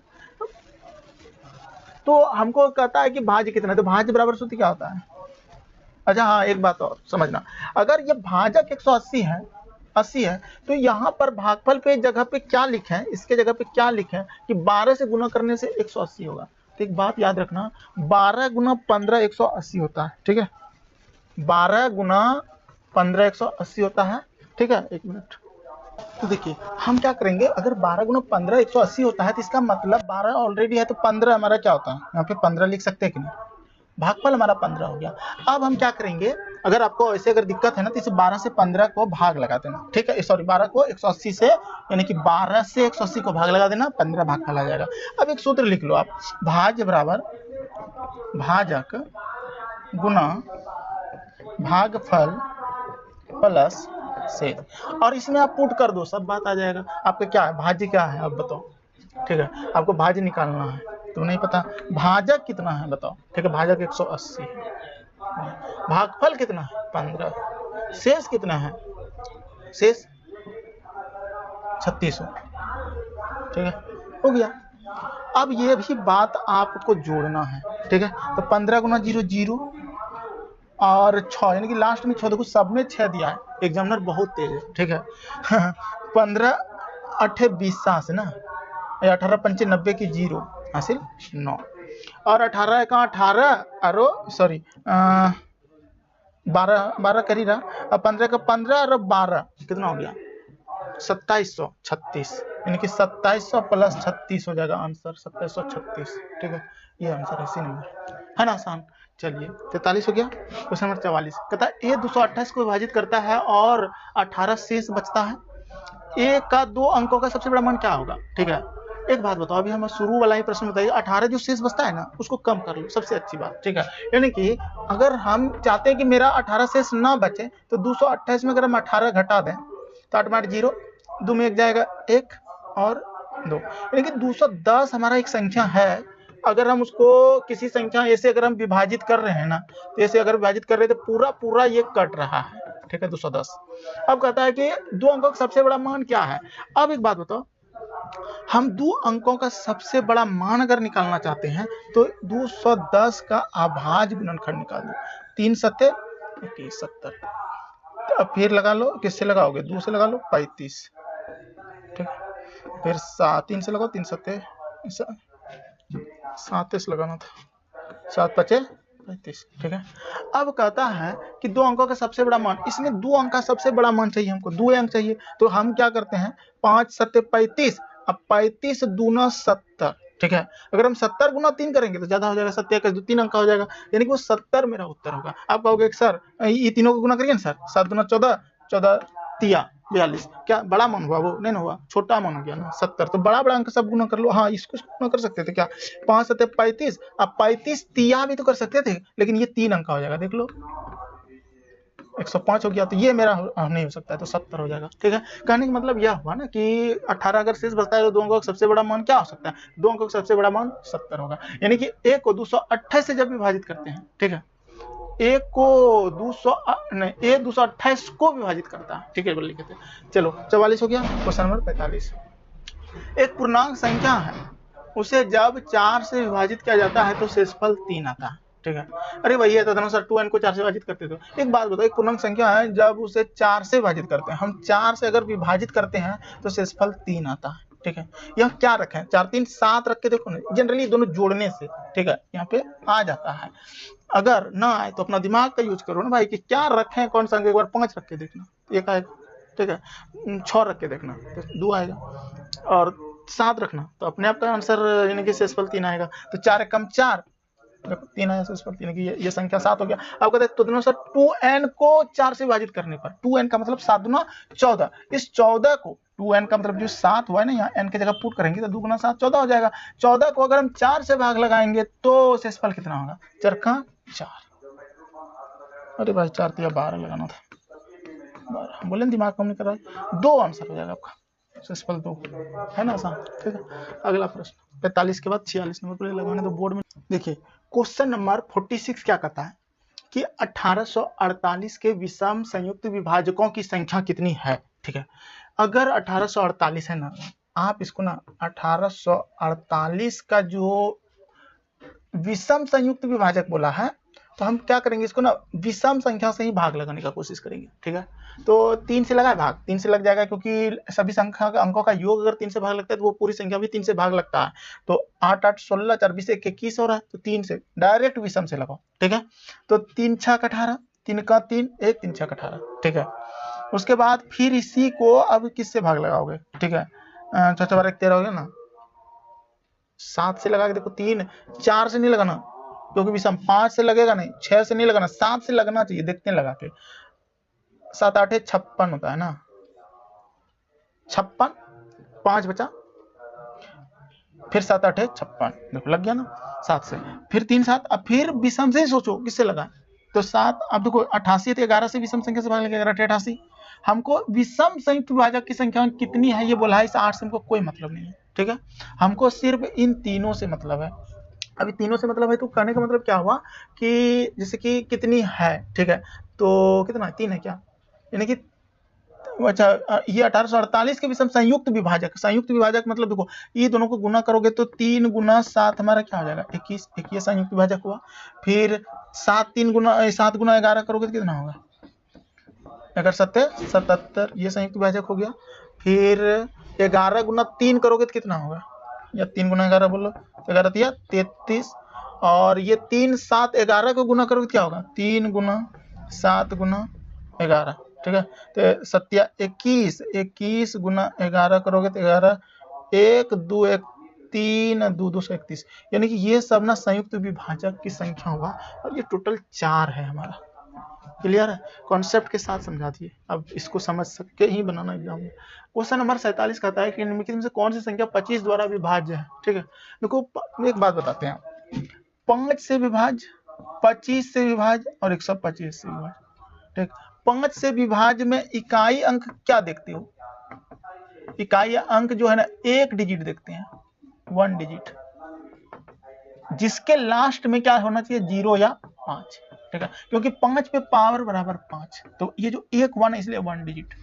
तो हमको कहता है कि भाज्य कितना है, तो भाज्य बराबर सूत्र क्या होता है। अच्छा हाँ, एक बात और समझना, अगर ये भाजक 180 है, 80 है, तो यहाँ पर भागफल पे जगह पे क्या लिखे हैं, इसके जगह पे क्या लिखे हैं कि 12 से गुना करने से 180 होगा। तो एक बात याद रखना, 12 गुना 15 180 होता है। ठीक है, 12 गुना 15 180 होता है। ठीक है, एक मिनट। तो देखिए हम क्या करेंगे, अगर 12 गुना 15 180 होता है तो इसका मतलब 12 ऑलरेडी है, तो 15 हमारा क्या होता है, यहाँ पे 15 लिख सकते हैं कि नहीं, भागफल हमारा 15 हो गया। अब हम क्या करेंगे, अगर आपको ऐसे अगर दिक्कत है ना, तो इसे 12 से 15 को भाग लगा देना। ठीक है, सॉरी 12 को 180 से, यानी कि 12 से 180 को भाग लगा देना, 15 भागफल आ जाएगा। अब एक सूत्र लिख लो आप, भाज्य बराबर भाजक गुना भागफल प्लस शेष, और इसमें आप पुट कर दो, सब बात आ जाएगा। आपका क्या है, भाज्य क्या है आप बताओ। ठीक है, आपको भाज्य निकालना है, तो नहीं पता भाजक कितना है बताओ। ठीक है, भाजक 180 है, भागफल कितना है 15, शेष कितना है, शेष 36 हो। ठीक है, हो गया। अब ये भी बात आपको जोड़ना है, ठीक है। तो 15 गुना 0 0 और 6 यानी कि लास्ट में 6, देखो सब में 6 दिया है, एग्जामिनर बहुत तेज है, ठीक है। 15 8 20 से ना, 18 पंचे 90 की 0 हासिल 9 और 18 का 18 अरो सॉरी 12 कर ही रहा, अब 15 का 15 और 12 कितना हो गया 2736, यानी कि 2700 प्लस 36 हो जाएगा आंसर 2736, ठीक है। ये आंसर है, इसी नंबर है ना, आसान। चलिए 43 हो गया। क्वेश्चन नंबर 44 कहता है ए 228 को विभाजित करता है और 18 शेष बचता है, ए का 2 अंकों का सबसे बड़ा मान क्या होगा, ठीक है। एक बात बताओ, अभी हमें शुरू वाला ही प्रश्न बताइए, 18 जो शेष बचता है ना उसको कम कर लो, सबसे अच्छी बात, ठीक है। यानी कि अगर हम चाहते हैं कि मेरा 18 शेष ना बचे तो 228 में अगर हम 18 घटा दें तो 8 8 0, 2 में 1 जाएगा 1 और 2, यानी कि 210 हमारा एक संख्या है। अगर हम उसको किसी संख्या ऐसे अगर हम विभाजित कर रहे हैं ना, तो ऐसे अगर विभाजित कर रहे हैं तो पूरा पूरा ये कट रहा है, ठीक है 210। अब कहता है कि 2 अंकों का सबसे बड़ा मान क्या है। अब एक बात बताओ, हम 2 अंकों का सबसे बड़ा मान अगर निकालना चाहते हैं तो 210 का अभाज्य गुणनखंड निकाल दो, 3 सत्ते 70, अब फिर लगा लो, किससे लगाओगे 2 से लगा लो 35, ठीक है। फिर 3 से लगाओ, 3 सत्ते 7 से लगाना था, 7 पचे 35, ठीक है। अब कहता है कि 2 अंकों का सबसे बड़ा मान, इसमें 2 अंक का सबसे बड़ा मान चाहिए, हमको 2 अंक चाहिए, तो हम क्या करते हैं 5 सत्ते 35, अब 35 दूना 70, ठीक है। अगर हम 70 गुना 3 करेंगे तो ज्यादा हो जाएगा, 70 का 3 अंक का हो जाएगा, यानी कि वो 70 मेरा उत्तर होगा। आप कहोगे सर ये तीनों को गुना करिए ना सर, 7 दूना 14, 14 तिया 42, क्या बड़ा मान हुआ, वो नहीं ना हुआ, छोटा मान हो गया ना 70, तो बड़ा बड़ा अंक सब गुना कर लो। हाँ इसको गुना कर सकते थे क्या, 5 सत्ते 35, अब 35 तिया भी तो कर सकते थे, लेकिन ये 3 अंक का हो जाएगा, देख लो 105 हो गया, तो ये मेरा नहीं हो सकता है, तो 70 हो जाएगा, ठीक है। कहने का मतलब यह हुआ ना कि 18 अगर शेष बचता है तो 2 अंकों का सबसे बड़ा मान क्या हो सकता है, 2 अंकों का सबसे बड़ा मान 70 होगा। यानी कि ए को 228 से जब विभाजित करते हैं, ठीक है, ए को 228 को विभाजित करता है, ठीक है, बोल लिखे थे। चलो 44 हो गया। क्वेश्चन नंबर 45, एक पूर्णांक संख्या है, उसे जब 4 से विभाजित किया जाता है तो शेषफल 3 आता है, ठीक है। अरे भैया तदनुसार 2n को 4 से विभाजित करते थे। एक बात बताओ, एक पूर्णांक संख्या है जब उसे 4 से विभाजित करते हैं, हम 4 से अगर विभाजित करते हैं तो शेषफल 3 आता है, ठीक है। यह क्या रखें, 4 3 7 रख के देखो ना, जनरली दोनों जोड़ने से, ठीक है, यहाँ पे आ जाता है। अगर ना आए तो अपना दिमाग का यूज करो ना भाई, कि क्या रखें कौन सा, एक बार 5 रख के देखना, एक आएगा, ठीक है, 6 रख के देखना तो 2 आएगा, और 7 रखना तो अपने आप का आंसर यानी कि शेषफल 3 आएगा। तो 4 कम 4, 3 आया शेषफल 3 की, ये संख्या 7 हो गया। अब कहते हैं तो सर 2n को 4 से विभाजित करने पर, 2n का मतलब 7 गुना 14, इस 14 को 2n का मतलब जो 7 हुआ है ना, यहाँ n की जगह पुट करेंगे तो 2 गुना 7 14 हो जाएगा। 14 को अगर हम 4 से भाग लगाएंगे तो शेषफल कितना होगा, 4 का 4, अरे भाई 4 तिया 12 लगाना था, 12 बोले दिमाग कम नहीं कर रहा है, 2 आंसर हो जाएगा आपका, शेषफल 2 है ना, आसान, ठीक है। अगला प्रश्न 45 के बाद 46 नंबर पर लगाने तो बोर्ड में देखिए। क्वेश्चन नंबर 46 क्या कहता है कि 1848 के विषम संयुक्त विभाजकों की संख्या कितनी है, ठीक है। अगर 1848 है ना, आप इसको ना 1848 का जो विषम संयुक्त विभाजक बोला है, तो हम क्या करेंगे, इसको ना विषम संख्या से ही भाग लगाने का कोशिश करेंगे, ठीक है। तो 3 से लगाए भाग, 3 से लग जाएगा, क्योंकि सभी संख्या का अंकों का योग अगर 3 से भाग लगता है तो वो पूरी संख्या भी 3 से भाग लगता है। तो 8 8 16 4 20 21 हो रहा है, तो 3 से डायरेक्ट विषम से लगाओ, ठीक है। तो 3 6 18, 3 का 3 1 3 6 18, ठीक है। उसके बाद फिर इसी को अब किससे भाग लगाओगे, ठीक है, 6 4 1 13 हो गया ना, 7 से लगा के देखो, 3 4 से नहीं लगाना क्योंकि विषम, 5 से लगेगा नहीं, 6 से नहीं लगाना, 7 से लगना चाहिए, देखते हैं लगा के, 7 8 56 होता है ना, 56, 5 बचा, फिर 7 8 56, देखो लग गया ना 7 से, फिर 3 7, अब फिर विषम से ही सोचो किससे लगा, तो 7, अब देखो 88 तो 11 से विषम संख्या से भाग लगेगा, 88। हमको विषम संयुक्त विभाजक की संख्या कितनी है ये बोला है, इस 8 से हमको कोई मतलब नहीं है, ठीक है। हमको सिर्फ इन तीनों से मतलब है। अभी तीनों से मतलब है तो कहने का मतलब क्या हुआ कि जैसे कि कितनी है, ठीक है, तो कितना 3 है क्या, यानी कि अच्छा ये 1848 के विषम संयुक्त विभाजक मतलब देखो ये दोनों को गुना करोगे तो 3 गुना 7 हमारा क्या हो जाएगा 21, एक ये संयुक्त विभाजक हुआ। फिर 7 गुना 11 करोगे तो कितना होगा 77 ये संयुक्त विभाजक हो गया। फिर 11 गुना 3 करोगे तो कितना होगा, या 3 गुना 11 बोलो, 11 दिया 33, और ये 3 7 11 को गुना करोगे क्या होगा 3 गुना 7 गुना 11, ठीक है। तो 21, 21 गुना 11 करोगे तो 11, 1 2 1 3 2 2 31, यानी कि ये सब ना संयुक्त विभाजक की संख्या होगा और ये टोटल 4 है हमारा। क्लियर है, कॉन्सेप्ट के साथ समझा दिए, अब इसको समझ सके ही बनाना एग्जाम में। क्वेश्चन नंबर 47 कहता है कि निम्नलिखित में से कौन सी संख्या 25 द्वारा विभाज्य है, ठीक है। देखो एक बात बताते हैं, 5 से विभाज्य, 25 से विभाज्य और 125 से विभाज्य, ठीक। 5 से विभाज्य में इकाई अंक क्या देखते हो, इकाई अंक जो है ना 1 डिजिट देखते हैं, 1 डिजिट, जिसके लास्ट में क्या होना चाहिए 0 या 5, ठीक है, क्योंकि 5 पे पावर बराबर 5, तो ये जो 1 1 है इसलिए 1 डिजिट,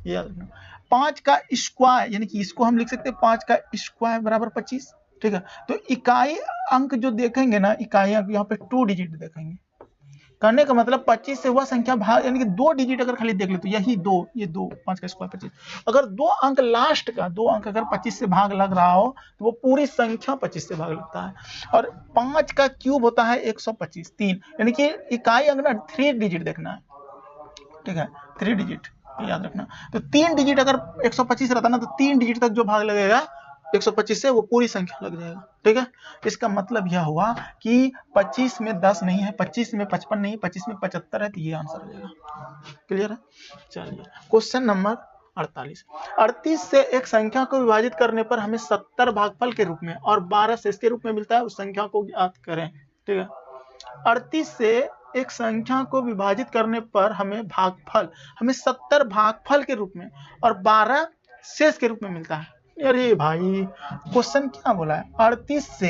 ये याद रखना। 5 का स्क्वायर यानी कि इसको हम लिख सकते हैं 5 का स्क्वायर बराबर 25, ठीक है। तो इकाई अंक जो देखेंगे ना, इकाई अंक यहाँ पे 2 डिजिट देखेंगे, करने का मतलब 25 से वह संख्या भाग यानी कि 2 डिजिट अगर खाली देख ले तो यही 2, ये 2, 5 का स्क्वायर 25, अगर 2 अंक लास्ट का 2 अंक अगर 25 से भाग लग रहा हो तो वो पूरी संख्या 25 से भाग लगता है। और 5 का क्यूब होता है 125, 3, यानी कि इकाई अंक ना 3 डिजिट देखना है, ठीक है, 3 डिजिट याद रखना। तो 3 डिजिट अगर 125 रहता ना तो 3 डिजिट तक जो भाग लगेगा 125 से वो पूरी संख्या लग जाएगा, ठीक है। इसका मतलब यह हुआ कि 25 में 10 नहीं है, 25 में 55 नहीं, 25 में 75 है, तो ये आंसर हो जाएगा। क्लियर है, चलिए क्वेश्चन नंबर 48। 38 से एक संख्या को विभाजित करने पर हमें 70 भागफल के रूप में और 12 शेष के रूप में मिलता है, उस संख्या को ज्ञात करें, ठीक है। 38 से एक संख्या को विभाजित करने पर हमें 70 भागफल के रूप में और 12 शेष के रूप में मिलता है। अरे भाई क्वेश्चन क्या बोला है, 38 से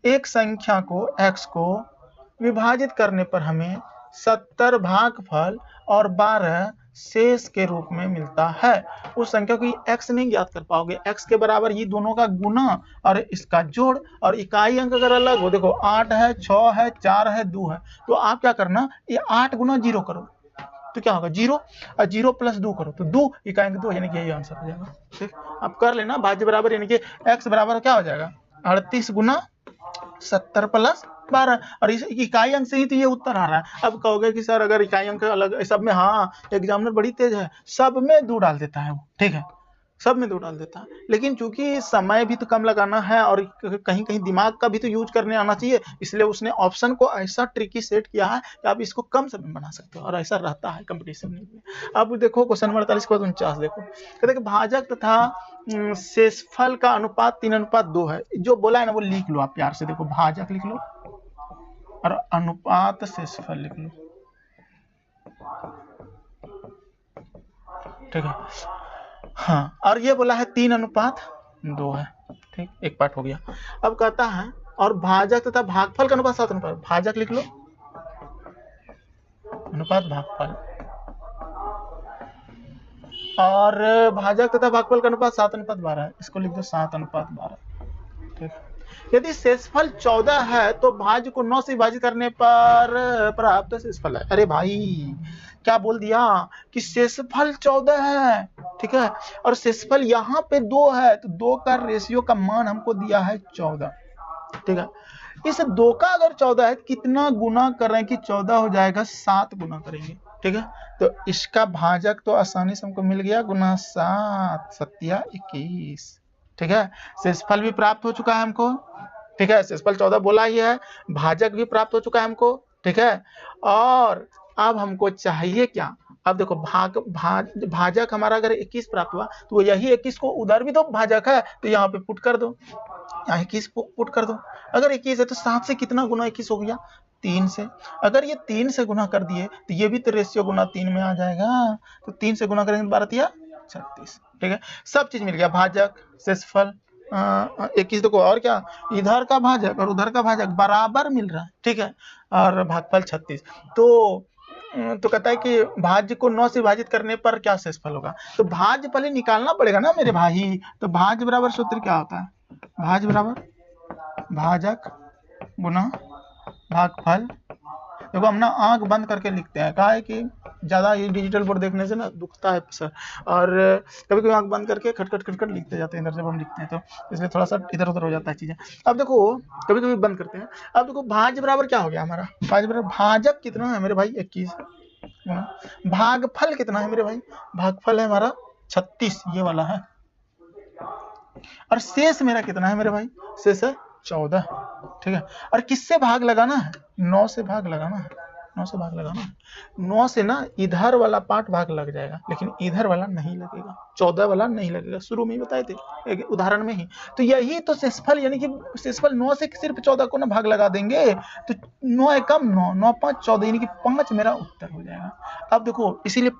एक संख्या को x को विभाजित करने पर हमें 70 भागफल और 12 शेष के रूप में मिलता है। उस संख्या को x नहीं ज्ञात कर पाओगे, x के बराबर ये दोनों का गुना और इसका जोड़, और इकाई अंक अगर अलग हो, देखो 8 है, 6 है, 4 है, 2 है, तो आप क्या करना, ये 8 गुना 0 करो तो क्या होगा 0, और 0 प्लस 2 करो तो 2, इकाई अंक 2, यानी कि यही आंसर हो जाएगा, ठीक। आप कर लेना भाज्य बराबर, यानी कि x बराबर क्या हो जाएगा 38 गुना 70 प्लस 12, और इस इकाई अंक से ही तो ये उत्तर आ रहा है। अब कहोगे कि सर अगर इकाई अंक अलग सब में, हाँ एग्जामिनर बड़ी तेज है, सब में 2 डाल देता है वो, ठीक है, सब में 2 डाल देता है, लेकिन चूंकि समय भी तो कम लगाना है और कहीं कहीं दिमाग का भी तो यूज करने आना चाहिए, इसलिए उसने ऑप्शन को ऐसा ट्रिकी सेट किया है कि आप इसको कम समय में बना सकते हो, और ऐसा रहता है कंपटीशन में। अब देखो क्वेश्चन नंबर 48 के बाद 49 देखो, कहते हैं भाजक तथा शेषफल का अनुपात 3:2 है। जो बोला है ना वो लिख लो आप प्यार से, देखो भाजक लिख लो और अनुपात शेषफल लिख लो, ठीक है। हाँ, और ये बोला है 3:2 है, ठीक, एक पार्ट हो गया। अब कहता है और भाजक तथा भागफल का अनुपात 7:, भाजक लिख लो, अनुपात भागफल, और भाजक तथा भागफल का अनुपात 7:12 है, इसको लिख दो 7:12, ठीक। यदि शेषफल 14 है तो भाज्य को 9 से विभाजित करने पर प्राप्त शेषफल है। अरे भाई क्या बोल दिया कि शेषफल 14 है, ठीक है, और शेषफल यहाँ पे 2 है, तो 2 का रेशियो का मान हमको दिया है 14, ठीक है। इस 2 का अगर 14 है, कितना गुना कर रहे हैं कि 14 हो जाएगा, 7 गुना करेंगे, ठीक है। तो इसका भाजक तो आसानी से हमको मिल गया, गुना 7 7 21, ठीक है। शेषफल भी प्राप्त हो चुका है हमको, ठीक है, शेषफल 14 बोला ही है, भाजक भी प्राप्त हो चुका है हमको, ठीक है। और अब हमको चाहिए क्या, अब देखो भाजक हमारा अगर 21 प्राप्त हुआ तो यही 21 को उधर भी तो भाजक है, तो यहाँ पे पुट कर दो, यहाँ 21 पुट कर दो। अगर 21 है तो 7 से कितना गुना 21 हो गया, 3 से। अगर ये 3 से गुना कर दिए तो ये भी तो रेशियो गुना 3 में आ जाएगा, तो 3 से गुना करेंगे 12 36, ठीक है। सब चीज मिल गया, भाजक शेषफल 21, देखो और क्या, इधर का भाजक और उधर का भाजक बराबर मिल रहा है, ठीक है, और भागफल 36। तो तो कहता है कि भाज्य को 9 से विभाजित करने पर क्या शेषफल होगा। तो भाज्य पहले निकालना पड़ेगा ना मेरे भाई। तो भाज्य बराबर सूत्र क्या होता है, भाज्य बराबर भाजक गुना भागफल। देखो हम ना आंख बंद करके लिखते हैं, कहा है कि ज्यादा ये डिजिटल बोर्ड देखने से ना दुखता है सर, और कभी कभी आंख बंद करके खटखट खटखट लिखते जाते हैं इधर जब हम लिखते हैं, तो इसलिए थोड़ा सा इधर उधर हो जाता है चीजें। अब देखो कभी कभी बंद करते हैं। अब देखो भाज्य बराबर क्या हो गया हमारा, भाज्य बराबर भाजक कितना है मेरे भाई 21 गुना भागफल कितना है मेरे भाई, भागफल है हमारा 36 ये वाला है, और शेष मेरा कितना है मेरे भाई, शेष है 14। ठीक है, और किससे भाग लगाना है, 9 से भाग लगाना है, 9 से भाग लगाना है। 9 से ना इधर वाला पार्ट भाग लग जाएगा, लेकिन इधर वाला नहीं लगेगा, 14 वाला नहीं लगेगा, शुरू में ही बताए थे एक उदाहरण में ही। तो यही तो शेषफल, यानी कि शेषफल 9 से सिर्फ 14 को ना भाग लगा देंगे, तो 9 एकम 9, 9 5 14, यानी कि 5 मेरा उत्तर हो जाएगा। अब देखो इसीलिए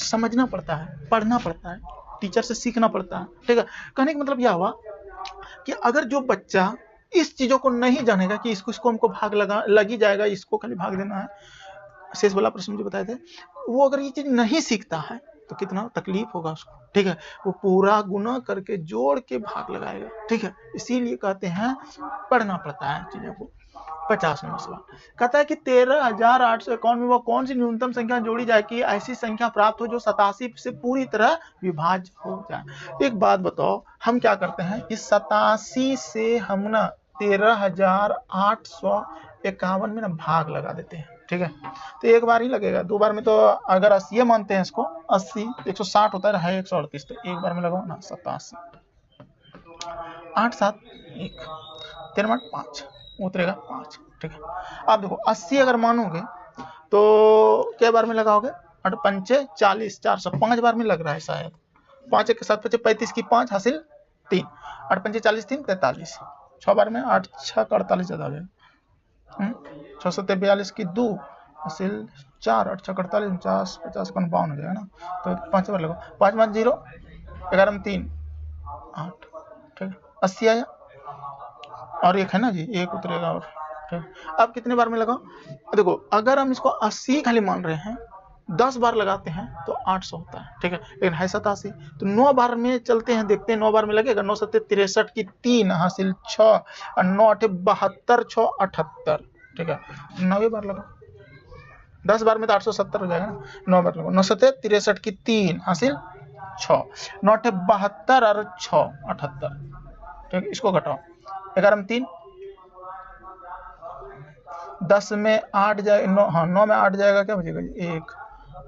समझना पड़ता है, पढ़ना पड़ता है, टीचर से सीखना पड़ता है। ठीक है, कहने का मतलब यह हुआ कि अगर जो बच्चा इस चीजों को नहीं जानेगा कि इसको हमको भाग लग ही जाएगा, इसको खाली भाग देना है, शेष वाला प्रश्न मुझे बताए थे, वो अगर ये चीज नहीं सीखता है तो कितना तकलीफ होगा उसको। ठीक है, वो पूरा गुना करके जोड़ के भाग लगाएगा। ठीक है, इसीलिए कहते हैं पढ़ना पड़ता है चीजों को। 50 नंबर सवाल कहता है कि 13,851 में वो कौन सी न्यूनतम संख्या जोड़ी जाए कि ऐसी संख्या प्राप्त हो जो 87 से पूरी तरह विभाज्य हो जाए। एक बात बताओ, हम क्या करते हैं, इस 87 से हम ना 13,851 में ना भाग लगा देते हैं। ठीक है, तो एक बार ही लगेगा, 2 बार में तो अगर 80 मानते हैं इसको, 80 160 होता है 138, तो एक बार में लगाओ ना 87, 8 7 1 13 5 उतरेगा 5। ठीक है, अब देखो 80 अगर मानोगे तो क्या बार में लगाओगे, 8 पंचे 40, 400, 5 बार में लग रहा है शायद, 5 के साथ 35 की 5 हासिल 3, 8 पंचे 40 3 43, 6 बार में 8 6 48 ज्यादा हो जाएगा, 6 7 42 की 2 हासिल 4, 8 6 48 49 50 52 हो जाएगा ना। तो 5 बार लगाओ, 5 5 0 11 में 3 8। ठीक है, 80 आया, और एक है ना जी, एक उतरेगा। और अब कितने बार में लगाओ, देखो अगर हम इसको 80 खाली मान रहे हैं, 10 बार लगाते हैं तो 800 होता है। ठीक है, लेकिन है 87, तो 9 बार में चलते हैं, देखते हैं 9 बार में लगेगा। 9 7 63 की 3 हासिल 6, और 9 8 72 6 78। ठीक है, 9 बार लगाओ, 10 बार में तो 870 हो जाएगा ना। 9 बार लगाओ, 9 7 63 की 3 हासिल 6, 9 8 72 और 6 78। ठीक, इसको घटाओ, 11 में 3, 10 में 8 जाएगा, 9 हाँ 9 में 8 जाएगा, क्या बचेगा 1,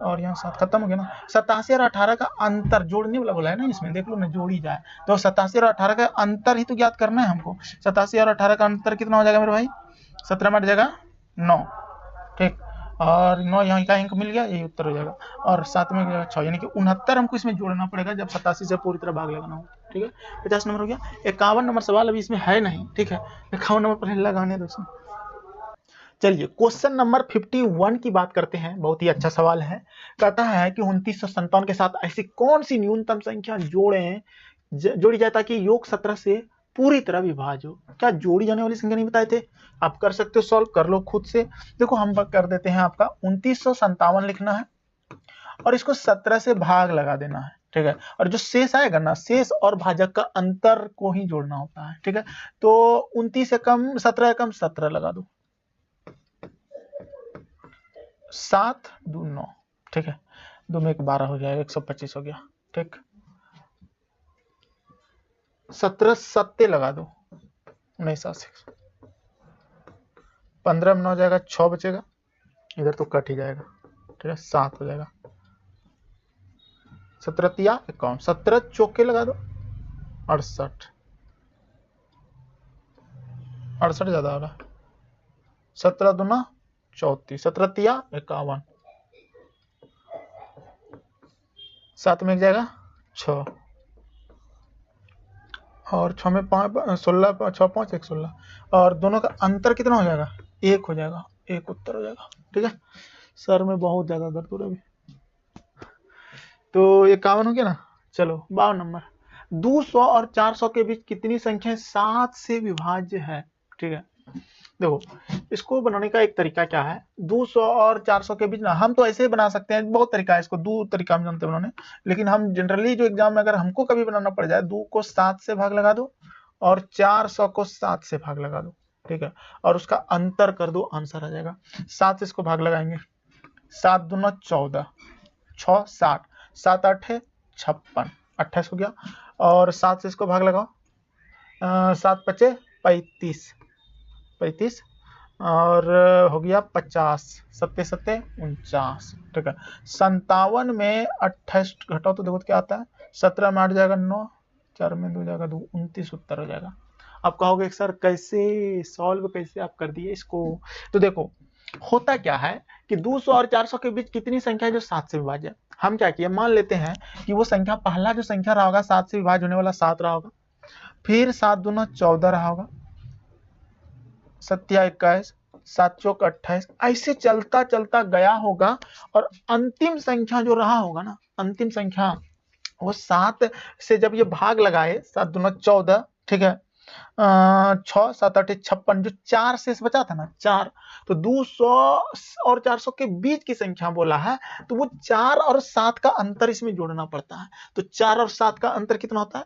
और यहाँ 7 खत्म हो गया ना। 87 और 18 का अंतर जोड़ने वाला बोला है ना, इसमें देख लो ना, जोड़ी जाए तो 87 और 18 का अंतर ही तो ज्ञात करना है हमको। 87 और 18 का अंतर कितना हो जाएगा मेरे भाई, 17 में 8 जाएगा 9। ठीक, और 9 यहाँ का अंक मिल गया, यही उत्तर हो जाएगा, और 7 में 6, यानी कि 69 हमको इसमें जोड़ना पड़ेगा जब 87 से पूरी तरह भाग लगाना हो। ठीक है, 50 नंबर हो गया। 51 नंबर सवाल अभी इसमें है नहीं। ठीक है, 51 नंबर पर लगाने दो। चलिए क्वेश्चन नंबर 51 की बात करते हैं, बहुत ही अच्छा सवाल है। कहता है कि 2957 के साथ ऐसी कौन सी न्यूनतम संख्या जोड़ी जाए ताकि योग 17 से पूरी तरह विभाज्य हो। क्या जोड़ी जाने वाली संख्या नहीं बताए थे, आप कर सकते हो, सॉल्व कर लो खुद से। देखो हम कर देते हैं, आपका 2957 लिखना है और इसको 17 से भाग लगा देना है। ठीक है, और जो शेष आएगा ना, शेष और भाजक का अंतर को ही जोड़ना होता है। ठीक है, तो 29 एकम 17 एकम 17 लगा दो, 7 2 9। ठीक है, 2 में 1 12 हो जाएगा, 125 हो गया। ठीक, 17 सत्ते लगा दो, 19 15 में 9 जाएगा, 6 बचेगा, इधर तो कट ही जाएगा। ठीक है, 7 हो जाएगा, 17 तिया 51, 17 चौके लगा दो, 68 ज्यादा हो रहा, 17 दूना 34, 17 तिया 51, 7 में 1 जाएगा 6, और 6 में 5 16, 6 5 1 16, और दोनों का अंतर कितना हो जाएगा, 1 हो जाएगा, 1 उत्तर हो जाएगा। ठीक है, सर में बहुत ज्यादा दर्द हो रहा है, तो 51 हो गया ना। चलो 52 नंबर, 200 और 400 के बीच कितनी संख्या 7 से विभाज्य है। ठीक है, देखो इसको बनाने का एक तरीका क्या है, 200 और 400 के बीच ना, हम तो ऐसे ही बना सकते हैं, बहुत तरीका है इसको, 2 तरीका हम जानते हैं बनाने, लेकिन हम जनरली जो एग्जाम में अगर हमको कभी बनाना पड़ जाए, 2 को 7 से भाग लगा दो और 400 को 7 से भाग लगा दो, ठीक है, और उसका अंतर कर दो, आंसर आ जाएगा। 7 से इसको भाग लगाएंगे, 7 दूना 14, 6 60, 7 8 56, 28 हो गया, और 7 से इसको भाग लगाओ, 7 पचे 35, 35 और हो गया 50, 7 7 49, ठीक है। 57 में 28 घटाओ तो देखो क्या आता है, 17 में 8 जाएगा 9, 4 में 2 जाएगा 2, 29 उत्तर हो जाएगा। आप कहोगे सर कैसे सॉल्व, कैसे आप कर दिए इसको, तो देखो होता क्या है कि 200 और 400 के बीच कितनी संख्या है जो 7 से विभाज्य है। हम क्या किए, मान लेते हैं कि वो संख्या, पहला जो संख्या रहा होगा 7 से विभाज्य होने वाला 7 रहा होगा, फिर 7 दूना 14 रहा होगा, 7 21, 7 चौक 28, ऐसे चलता चलता गया होगा, और अंतिम संख्या जो रहा होगा ना, अंतिम संख्या वो 7 से जब ये भाग लगाए, 7 दूना 14, ठीक है, 6 7 8 56, जो 4 से बचा था ना 4, तो 200 और 400 के बीच की संख्या बोला है, तो वो 4 और 7 का अंतर इसमें जोड़ना पड़ता है, तो 4 और 7 का अंतर कितना होता है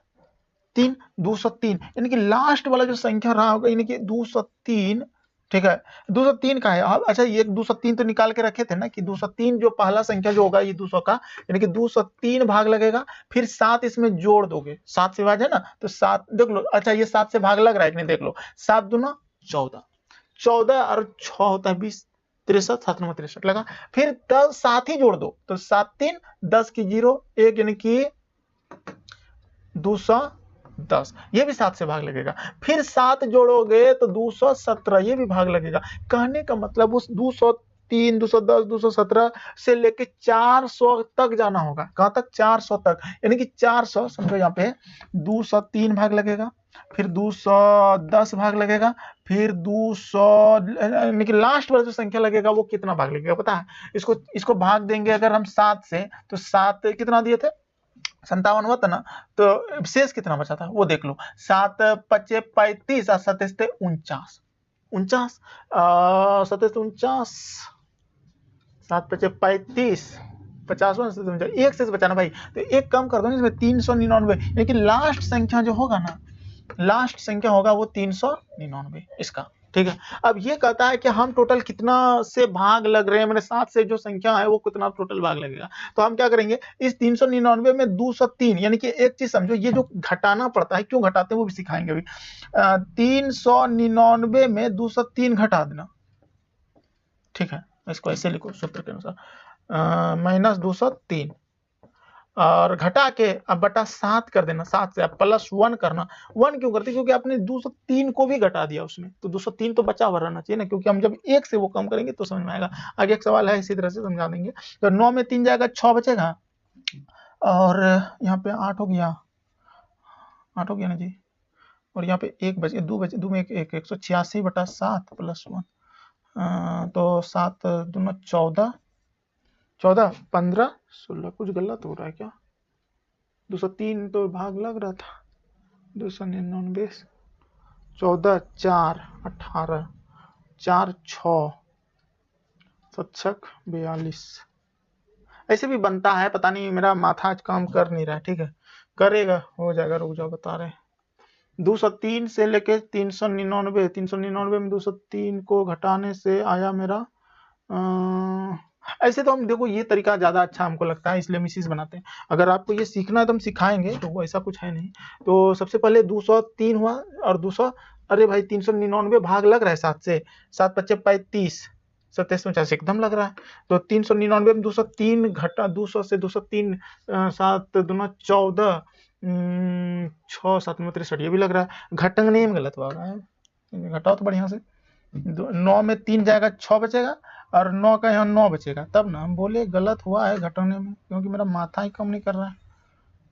3, 203, यानी कि लास्ट वाला जो संख्या रहा होगा, यानी कि 203, ठीक है, 203 का है। अच्छा ये 203 तो निकाल के रखे थे ना, कि 203 जो पहला संख्या जो होगा ये 200 का, यानी कि 203 भाग लगेगा, फिर 7 इसमें जोड़ दोगे, 7 से भाग है ना, तो 7 देख लो, अच्छा ये 7 से भाग लग रहा है कि नहीं देख लो, 7 दूना 14, 14 और 6 होता है 20, 63, 7 9 63 लगा, फिर 10 7 ही जोड़ दो, तो 7 3 10 की 0 1, यानी कि 210, ये भी 7 से भाग लगेगा, फिर 7 जोड़ोगे तो 217, ये भी भाग लगेगा। कहने का मतलब उस 203 210 217 से लेके 400 तक जाना होगा, कहां तक 400 तक, यानी कि 400 समझो यहाँ पे 203 भाग लगेगा, फिर 210 भाग लगेगा, फिर 200, यानी कि लास्ट वाला जो संख्या लगेगा वो कितना भाग लगेगा पता है, इसको भाग देंगे अगर हम 7 से, तो 7 कितना दिए थे 57 हुआ था ना, तो शेष कितना बचा था वो देख लो, 7 पचे 35 और 27 49, 49 27 49, 7 पचे 35 50, एक से बचाना भाई, तो एक कम कर दो ना इसमें, 399, यानी कि लास्ट संख्या जो होगा ना, लास्ट संख्या होगा वो 399 इसका, ठीक है। अब ये कहता है कि हम टोटल कितना से भाग लग रहे हैं, मैंने 7 से जो संख्या है वो कितना टोटल भाग लगेगा, तो हम क्या करेंगे, इस 399 में 203, यानी कि एक चीज समझो, ये जो घटाना पड़ता है, क्यों घटाते हैं वो भी सिखाएंगे अभी, 399 में 203 घटा देना, ठीक है, इसको ऐसे लिखो सूत्र के अनुसार, माइनस 203 और घटा के अब बटा 7 कर देना, 7 से अब +1 करना, 1 क्यों करते, क्योंकि आपने 203 को भी घटा दिया उसमें, तो 203 तो बचा हुआ रहना चाहिए ना, क्योंकि हम जब 1 से वो कम करेंगे तो समझ में आएगा। आगे एक सवाल है इसी तरह से समझा देंगे, तो 9 में 3 जाएगा 6 बचेगा, और यहाँ पे 8 हो गया, 8 हो गया ना जी, और यहाँ पे 1 बचे, 2 बचे, 2 में 1 186 बटा 7 +1, तो 7 दूना 14 14 15 16, कुछ गलत हो रहा है क्या, 203 तो भाग लग रहा था, 299 14 4 18 4 6 7 42, ऐसे भी बनता है, पता नहीं मेरा माथा आज काम कर नहीं रहा है, ठीक है करेगा, हो जाएगा, रुक जाओ बता रहे हैं। 203 से लेके 399, 399 में 203 को घटाने से आया मेरा, ऐसे तो हम देखो ये तरीका ज्यादा अच्छा हमको लगता है, इसलिए हम इसी से बनाते हैं। अगर आपको ये सीखना है तो हम सिखाएंगे, तो वो ऐसा कुछ है नहीं। तो सबसे पहले 203 हुआ और 200, अरे भाई 399 भाग लग रहा है 7 से, 7 पच्चे 35 27 50 एकदम लग रहा है, तो 399 में 203 घटा, 200 से 203 7 दूना 14 6 7 में 63, ये भी लग रहा है, घटने में गलत हुआ है, घटाओ तो बढ़िया से, 9 में 3 जाएगा 6 बचेगा, और 9 का यहाँ 9 बचेगा, तब ना हम बोले गलत हुआ है घटाने में, क्योंकि मेरा माथा ही कम नहीं कर रहा है,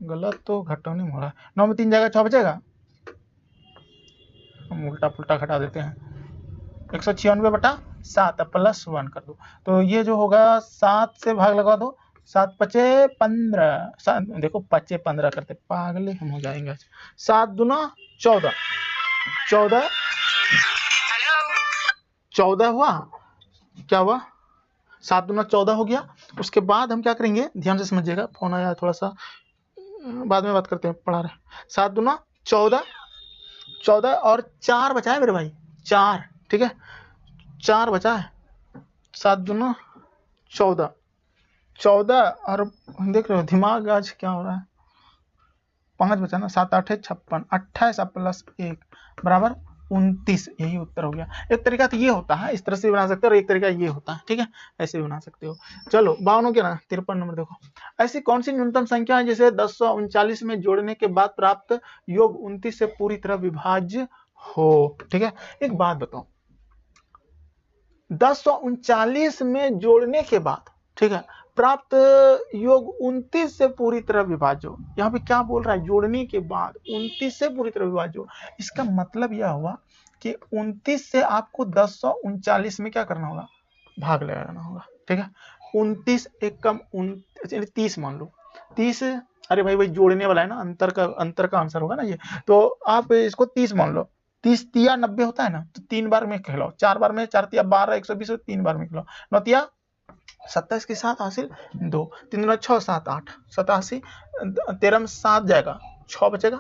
गलत तो घटाने में हो रहा है। 9 में 3 जाएगा 6 बचेगा, हम उल्टा पुल्टा घटा देते हैं, 196 बटा 7 +1 कर दो, तो ये जो होगा 7 से भाग लगा दो, 7 पचे 15, देखो पचे 15 करते पागले हम हो जाएंगे, 7 दूना 14 14 14 हुआ, क्या हुआ 7 दूना 14 हो गया। उसके बाद हम क्या करेंगे, ध्यान से समझिएगा, फोन आया थोड़ा सा, बाद में बात करते हैं, पढ़ा रहे। 7 दूना 14, 14 और 4 बचा है मेरे भाई, 4, ठीक है 4 बचा है। 7 दूना 14, 14 और देख रहे हो दिमाग आज क्या हो रहा है, 5 बचा ना, 7 8 56, 28 प्लस 1 बराबर 29, यही उत्तर हो गया। एक तरीका तो ये होता है, इस तरह से भी बना सकते हो, और एक तरीका ये होता है, ठीक है ऐसे भी बना सकते हो। चलो 52 के ना 53 नंबर देखो, ऐसी कौन सी न्यूनतम संख्या है जिसे 1039 में जोड़ने के बाद प्राप्त योग 29 से पूरी तरह विभाज्य हो, ठीक है। एक बात बताओ, 1039 में जोड़ने के बाद, ठीक है, प्राप्त योग 29 से पूरी तरह विभाज्य हो। यहाँ पे क्या बोल रहा है, जोड़ने के बाद 29 से पूरी तरह विभाज्य हो। इसका मतलब यह हुआ कि 29 से आपको 1039 में क्या करना होगा, भाग लगाना होगा, ठीक है। 29 एक कम 30 मान लो, 30, अरे भाई भाई जोड़ने वाला है ना, अंतर का आंसर होगा ना ये, तो आप इसको 30 मान लो। 30 तिया 90 होता है ना, तो 3 बार में खिलाओ, 4 बार में 4 तिया 12, 120, 3 बार में खिलाओ, 9 तिया 27 के साथ हासिल 2, 3 दूना 6 7 8 87, 13 में 7 जाएगा 6 बचेगा,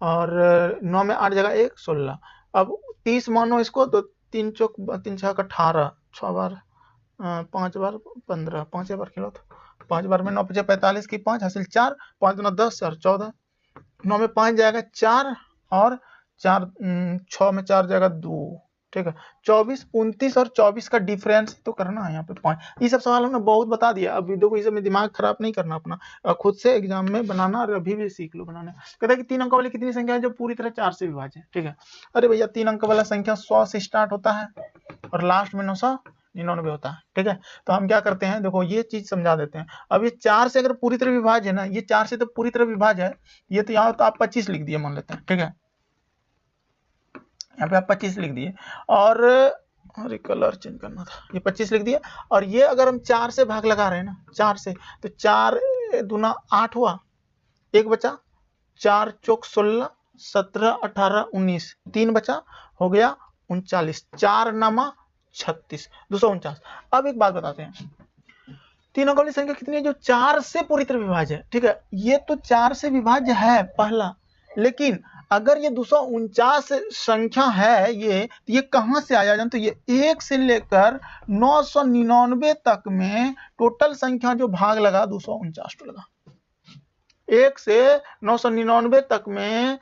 और 9 में 8 जाएगा 1 16। अब 30 मानो इसको, तो 3 चौक 3 छक 18, 6 बार 5 बार 15, 5 बार खिलाओ तो 5 बार में 9 5 45 की 5 हासिल 4, 5 दूना 10 और 14, 9 में 5 जाएगा 4, और 4 6 में 4 जाएगा 2, ठीक है 24, 29 और 24 का डिफरेंस तो करना है यहाँ पे 5। ये सब सवाल हमने बहुत बता दिया, अब देखो ये सब में दिमाग खराब नहीं करना अपना, खुद से एग्जाम में बनाना, और अभी भी सीख लो बनाना। कहता है कि 3 अंक वाली कितनी संख्या है जो पूरी तरह 4 से विभाज्य है, ठीक है। अरे भैया 3 अंक वाला संख्या 100 से स्टार्ट होता है और लास्ट में 999 होता है, ठीक है। तो हम क्या करते हैं, देखो ये चीज समझा देते हैं। अब ये 4 से अगर पूरी तरह विभाज्य है ना, ये 4 से तो पूरी तरह विभाज्य है, ये तो यहाँ तो आप 25 लिख दिए मान लेते हैं, ठीक है, यहाँ पे आप 25 लिख दिए, और अरे कलर चेंज करना था, ये 25 लिख दिए। और ये अगर हम 4 से भाग लगा रहे हैं ना, 4 से, तो 4 दूना 8 हुआ, 1 बचा, 4 चौक 16, 17 18 19, 3 बचा, हो गया 39, 4 नामा 36, 249। अब एक बात बताते हैं, 3 अंक वाली संख्या कितनी है जो 4 से पूरी तरह विभाज्य है, ठीक है। ये तो 4 से विभाज्य है पहला, लेकिन अगर ये 249 संख्या है, ये कहां से आया, जानते, ये 1 से लेकर 999 तक में टोटल संख्या जो भाग लगा 249 लगा। 1 से 999 तक में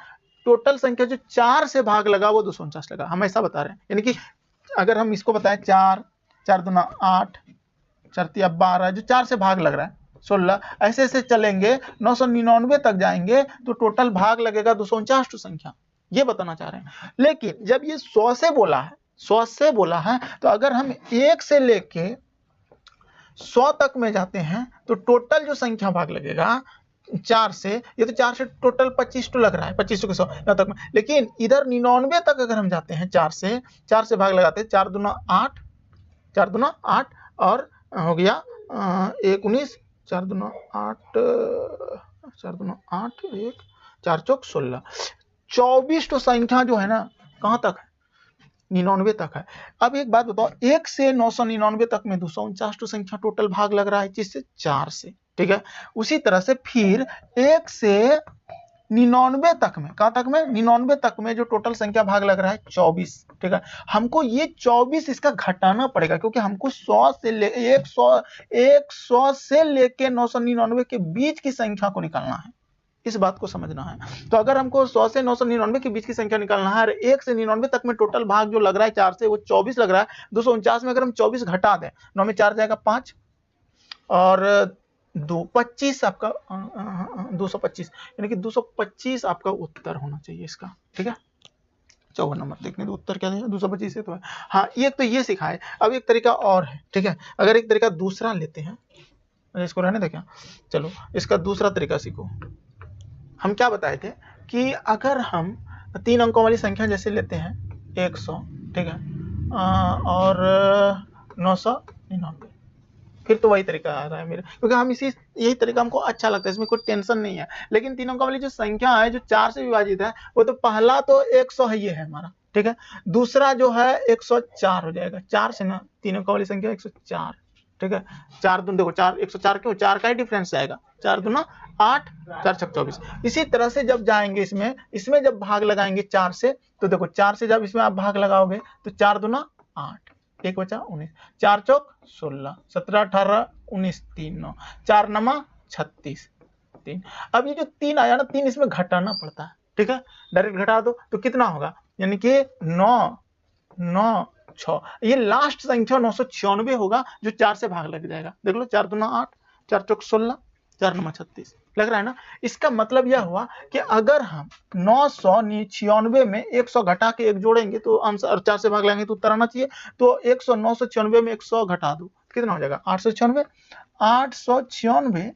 टोटल संख्या जो 4 से भाग लगा वो 249 लगा, हम ऐसा बता रहे हैं। यानी कि अगर हम इसको बताएं 4 4 दूना 8, 4 तिया 12, जो 4 से भाग लग रहा है 16, ऐसे ऐसे चलेंगे 999 तक जाएंगे तो टोटल भाग लगेगा 249 संख्या, ये बताना चाह रहे हैं। लेकिन जब ये 100 से बोला है, 100 से बोला है, तो अगर हम 1 से लेके 100 तक में जाते हैं तो टोटल जो संख्या भाग लगेगा 4 से, ये तो 4 से टोटल 25 तो लग रहा है, 25 के 100 तक में। लेकिन इधर 99 तक अगर हम जाते हैं 4 से भाग लगाते हैं, 4 दूना 8, 4 दूना 8 और हो गया 19, 4 दूना 8, 4 दूना 8, 1 4 चौक 16, 24 तो संख्या जो है ना कहां तक है, 99 तक है। अब एक बात बताओ, 1 से 999 तक में 249 तो संख्या टोटल भाग लग रहा है जिससे 4 से, ठीक है। उसी तरह से फिर 1 से 99 तक में, कहां तक में, 99 तक में जो टोटल संख्या भाग लग रहा है 24, ठीक है। हमको ये 24 इसका घटाना पड़ेगा, क्योंकि हमको 100 से लेके 999 के बीच की संख्या को निकालना है, इस बात को समझना है। तो अगर हमको 100 से 999 के बीच की संख्या निकालना है, और 1 से 99 तक में टोटल भाग जो लग रहा है 4 से वो 24 लग रहा है, 249 में अगर हम 24 घटा दें, 9 में 4 जाएगा 5 और 25 आपका 225, यानी कि 225 आपका उत्तर होना चाहिए इसका, ठीक है। 54 नंबर देखने तो उत्तर क्या है, 225 है तो है। हाँ, एक तो ये सिखाए। अब एक तरीका और है, ठीक है, अगर एक तरीका दूसरा लेते हैं, इसको रहने दे क्या, चलो इसका दूसरा तरीका सीखो। हम क्या बताए थे कि अगर हम 3 अंकों वाली संख्या जैसे लेते हैं 100, ठीक है, और 999, फिर तो वही तरीका आ रहा है मेरे, क्योंकि हम यही तरीका हमको अच्छा लगता है, इसमें कोई टेंशन नहीं है। लेकिन 3 अंकों वाली जो संख्या है जो 4 से विभाजित है, वो तो पहला तो 100 है, ये है हमारा, ठीक है। दूसरा जो है 104 हो जाएगा, 4 से ना तीनों का वाली संख्या 104, ठीक है। 4 दूनी देखो 4, 104 क्यों, 4 का ही डिफरेंस आएगा, 4 दूना 8, 4 छक 24। इसी तरह से जब जाएंगे इसमें जब भाग लगाएंगे 4 से, तो देखो 4 से जब इसमें आप भाग लगाओगे तो 4 दूना 8, 1 बचा 19, 4 चौक 16, 17 18 19, 3 9, 4 नमा 36, 3। अब ये जो 3 आया ना, 3 इसमें घटाना पड़ता है, ठीक है। डायरेक्ट घटा दो तो कितना होगा, यानी कि 9 9 6, ये लास्ट संख्या 996 होगा जो 4 से भाग लग जाएगा। देख लो 4 दूना 8, 4 चौक 16, 4 नमा 36, लग रहा है ना। इसका मतलब यह हुआ कि अगर हम 996 में 100 घटा के 1 जोड़ेंगे तो आंसर, 4 से भाग लगाएंगे तो उत्तर आना चाहिए। तो 996 में 100 घटा दो कितना हो जाएगा, 896, 896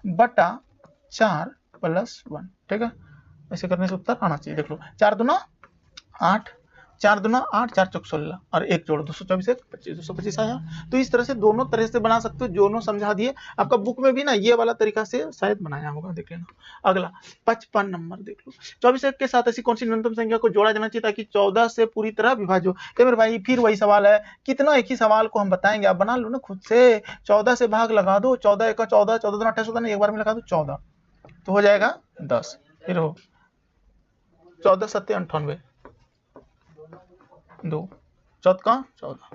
बटा 4 प्लस 1, ठीक है। ऐसे करने से उत्तर आना चाहिए। देख लो 4 दूना 8, 4 दूना 8, 4 चौक 16 और 1 जोड़ो 224, 25, 225 आया। तो इस तरह से दोनों तरह से बना सकते हो, दोनों समझा दिए। आपका बुक में भी ना ये वाला तरीका से शायद बनाया होगा, देख लेना। अगला 55 नंबर देख लो, 24 के साथ ऐसी कौन सी न्यूनतम संख्या को जोड़ा जाना चाहिए ताकि 14 से पूरी तरह विभाज्य हो। तो मेरे भाई फिर वही सवाल है, कितना एक ही सवाल को हम बताएंगे, आप बना लो ना खुद से। 14 से भाग लगा दो, 14 एक 14, 14 दूना 28 होता है, एक बार में लगा दो 14 तो हो जाएगा 10, फिर हो 14 7 98, 2 14 का 14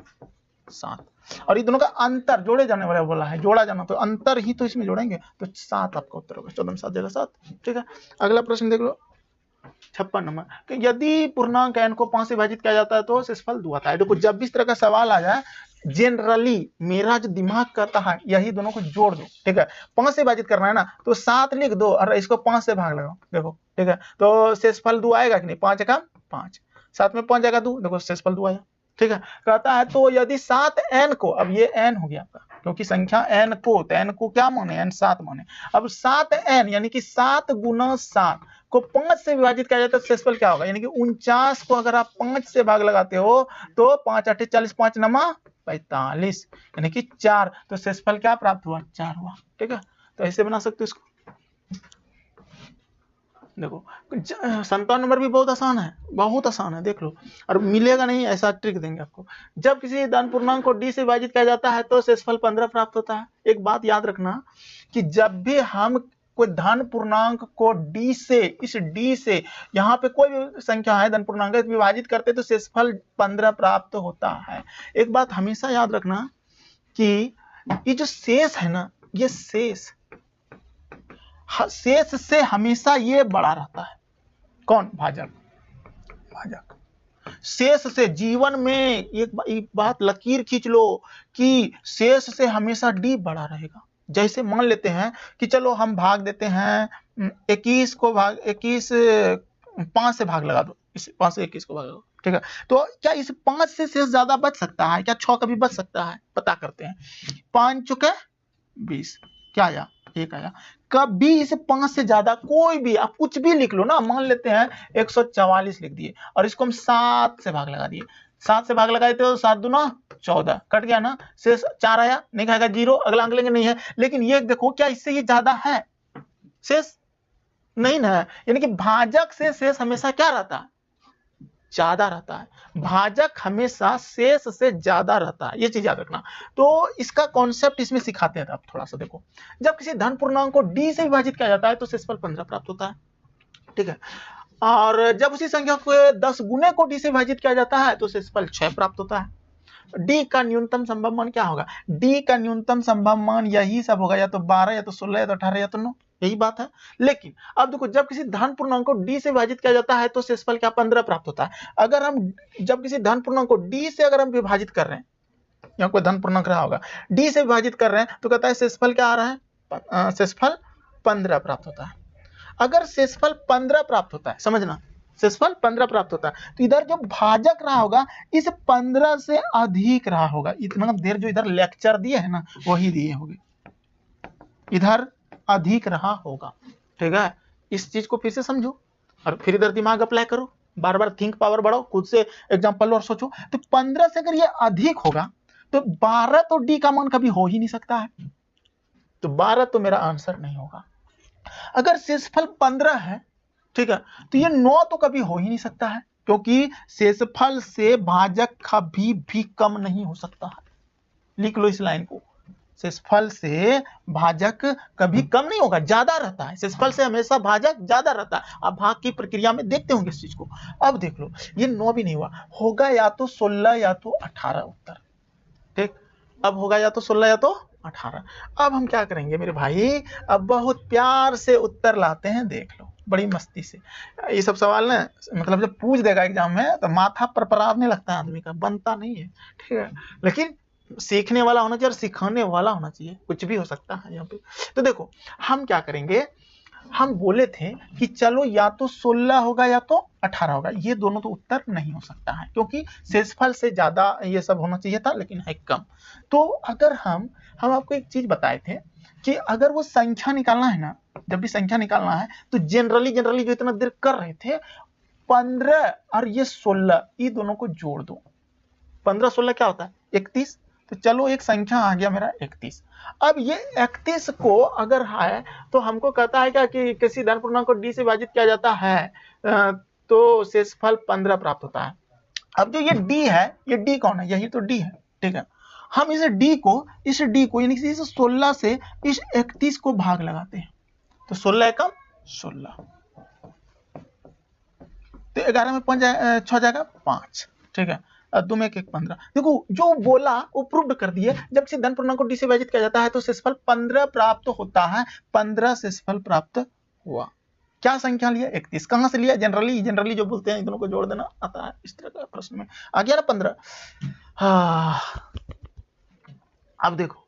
7, और ये दोनों का अंतर जोड़े जाने वाला बोला है, जोड़ा जाना तो अंतर ही तो इसमें जोड़ेंगे तो 7 आपका उत्तर होगा, 14 में 7 जगह 7, ठीक है। अगला प्रश्न देख लो 56 नंबर कि यदि पूर्णांक n को 5 से विभाजित किया जाता है तो शेषफल 2 आता है। देखो जब भी इस तरह का सवाल आ जाए, जनरली मेरा जो दिमाग कहता है यही दोनों को जोड़ दो, ठीक है। 5 से विभाजित करना है ना तो 7 लिख दो और इसको 5 से भाग लगाओ, देखो ठीक है। तो शेषफल 2 आएगा कि नहीं, 5 का 5, 7 में 5 जाएगा 2, देखो शेषफल 2 आया, ठीक है। कहता है तो यदि 7n को, अब ये n हो गया आपका क्योंकि संख्या n को, तो n को क्या माने, n 7 माने। अब 7n यानी कि 7 गुना 7 को 5 से विभाजित किया जाता है तो शेषफल क्या होगा, यानी कि 49 को अगर आप 5 से भाग लगाते हो तो 5 8 40, 5 नमा 45 यानी कि 4, तो शेषफल क्या प्राप्त हुआ, 4 हुआ, ठीक है। तो ऐसे बना सकते हो इसको। देखो 57 नंबर भी बहुत आसान है, बहुत आसान है, देख लो। और मिलेगा नहीं ऐसा ट्रिक देंगे आपको। जब किसी धन पूर्णांक को डी से विभाजित किया जाता है तो शेषफल 15 प्राप्त होता है। एक बात याद रखना कि जब भी हम कोई धन पूर्णांक को डी से, इस डी से यहाँ पे कोई भी संख्या है धन पूर्णांक विभाजित करते तो शेषफल 15 प्राप्त होता है। एक बात हमेशा याद रखना कि ये जो शेष है ना, ये शेष से हमेशा ये बड़ा रहता है। कौन, भाजक। भाजक शेष से जीवन में एक बात लकीर खींच लो कि शेष से हमेशा डी बड़ा रहेगा। जैसे मान लेते हैं कि चलो हम भाग देते हैं 21 को, भाग 21 5 से भाग लगा दो, इस 5 से 21 को भाग दो, ठीक है। तो क्या इस 5 से शेष ज्यादा बच सकता है क्या, 6 कभी बच सकता है, पता करते हैं। 5 चुके 20, क्या आया, 1 आया। कभी इस 5 से ज्यादा कोई भी आप कुछ भी लिख लो ना, मान लेते हैं 144 लिख दिए और इसको हम 7 से भाग लगा दिए, 7 से भाग लगाए तो 7 दूना 14, कट गया ना, शेष 4 आया, नहीं खाएगा 0, अगला अंक लेंगे नहीं है। लेकिन ये देखो क्या इससे ये ज्यादा है, शेष नहीं ना, यानी कि भाजक से शेष हमेशा क्या रहता है, ज्यादा रहता है। भाजक हमेशा शेष से ज्यादा रहता है, ये चीज याद रखना। तो इसका कॉन्सेप्ट इसमें सिखाते हैं। आप थोड़ा सा देखो, जब किसी धन पूर्णांक को डी से विभाजित किया जाता है तो शेषफल 15 प्राप्त होता है, ठीक है। और जब उसी संख्या को 10 गुने को डी से विभाजित किया जाता है तो शेषफल 6 प्राप्त होता है। डी का न्यूनतम संभव मान क्या होगा, डी का न्यूनतम संभव मान यही सब होगा, या तो 12 या तो 16 या तो 18 या तो 9, यही बात है। लेकिन अब देखो जब किसी धन पूर्णांक को डी से विभाजित किया जाता है तो शेषफल क्या, 15 प्राप्त होता है। अगर हम जब किसी धन पूर्णांक को डी से अगर हम विभाजित कर रहे हैं, यहाँ कोई धन पूर्णांक रहा होगा, डी से विभाजित कर रहे हैं तो कहता है शेषफल क्या आ रहा है, शेषफल 15 प्राप्त होता है। अगर शेषफल 15 प्राप्त होता है, समझना शेषफल 15 प्राप्त होता है तो इधर जो भाजक रहा होगा इस 15 से अधिक रहा होगा। इतना देर जो इधर लेक्चर दिए है ना वही दिए होंगे, इधर अधिक रहा होगा, ठीक है। इस चीज को फिर से समझो और फिर इधर दिमाग अप्लाई करो, बार बार थिंक पावर बढ़ाओ, खुद से एग्जांपल और सोचो। तो 15 से अगर ये अधिक होगा तो 12 तो डी का मान कभी हो ही नहीं सकता है, तो 12 तो मेरा आंसर नहीं होगा। अगर शेषफल 15 है, ठीक है, तो ये 9 तो कभी हो ही नहीं सकता है, क्योंकि शेषफल से भाजक कभी भी कम नहीं हो सकता है। लिख लो इस लाइन को, शेषफल से भाजक कभी कम नहीं होगा, ज्यादा रहता है। शेषफल से हमेशा भाजक ज्यादा रहता है। आप भाग की प्रक्रिया में देखते होंगे इस चीज को। अब देख लो, ये 9 भी नहीं हुआ, होगा या तो 16 या तो 18 उत्तर। ठीक, अब होगा या तो 16 या तो 18। अब हम क्या करेंगे मेरे भाई, अब बहुत प्यार से उत्तर लाते हैं, देख लो बड़ी मस्ती से। ये सब सवाल ना मतलब जब पूछ देगा एग्जाम में तो माथा पर परावने लगता है आदमी का, बनता नहीं है। ठीक है, लेकिन सीखने वाला होना चाहिए और सिखाने वाला होना चाहिए, कुछ भी हो सकता है यहाँ पे। तो देखो हम क्या करेंगे, हम बोले थे कि चलो या तो 16 होगा या तो 18 होगा, ये दोनों तो उत्तर नहीं हो सकता है क्योंकि शेषफल से ज्यादा ये सब होना चाहिए था, लेकिन है कम। तो अगर हम आपको एक चीज बताए थे कि अगर वो संख्या निकालना है ना, जब भी संख्या निकालना है तो जनरली जो इतना देर कर रहे थे, 15 और ये 16 ये दोनों को जोड़ दो। 15 16 क्या होता है 31। तो चलो एक संख्या आ गया मेरा 31। अब ये 31 को अगर है तो हमको कहता है क्या कि किसी धन पूर्णांक को d से विभाजित किया जाता है तो शेषफल 15 प्राप्त होता है। अब जो ये d है, ये d कौन है, यही तो d है। ठीक है, हम इस d को यानी कि इस 16 से इस 31 को भाग लगाते हैं, तो 16 एकम 16, तो 11 में 5 6 जाएगा 5। ठीक है, 2 में 1 1 15। देखो जो बोला वो प्रूव्ड कर दिए, जब से धन पूर्णांक को d से विभाजित किया जाता है तो शेषफल 15 प्राप्त होता है। 15 शेषफल प्राप्त हुआ। क्या संख्या लिया 31, कहां से लिया, जनरली जो बोलते हैं इन दोनों को जोड़ देना आता है, इस तरह का प्रश्न में आ गया ना 15। अब देखो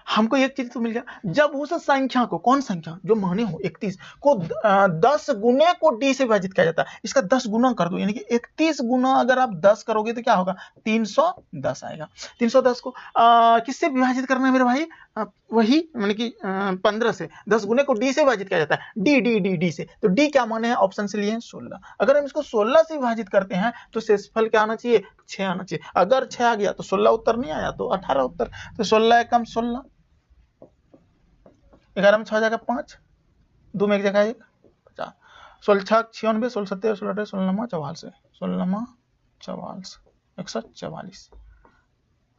हमको एक चीज तो मिल गया, जब उस संख्या को, कौन संख्या जो माने हो 31 को 10 गुने को d से विभाजित किया जाता है, इसका 10 गुना कर दो, यानी कि 31 गुना अगर आप 10 करोगे तो क्या होगा 310 आएगा। 310 को किससे विभाजित करना है मेरे भाई, वही यानी कि 15 से 10 गुने को d से विभाजित किया जाता है, d से। तो d क्या माने हैं, ऑप्शन से लिए हैं 16। अगर हम इसको 16 से विभाजित करते हैं तो शेषफल क्या आना चाहिए 6 आना चाहिए। अगर 6 आ गया तो 16 उत्तर नहीं आया तो 18 उत्तर। तो 16 एकम 16, 11 में 6 जाएगा 5, 2 में 1 जगह 1 50, 16 6 96, 16 7 16 18 16 9 44, 16 9 44 144,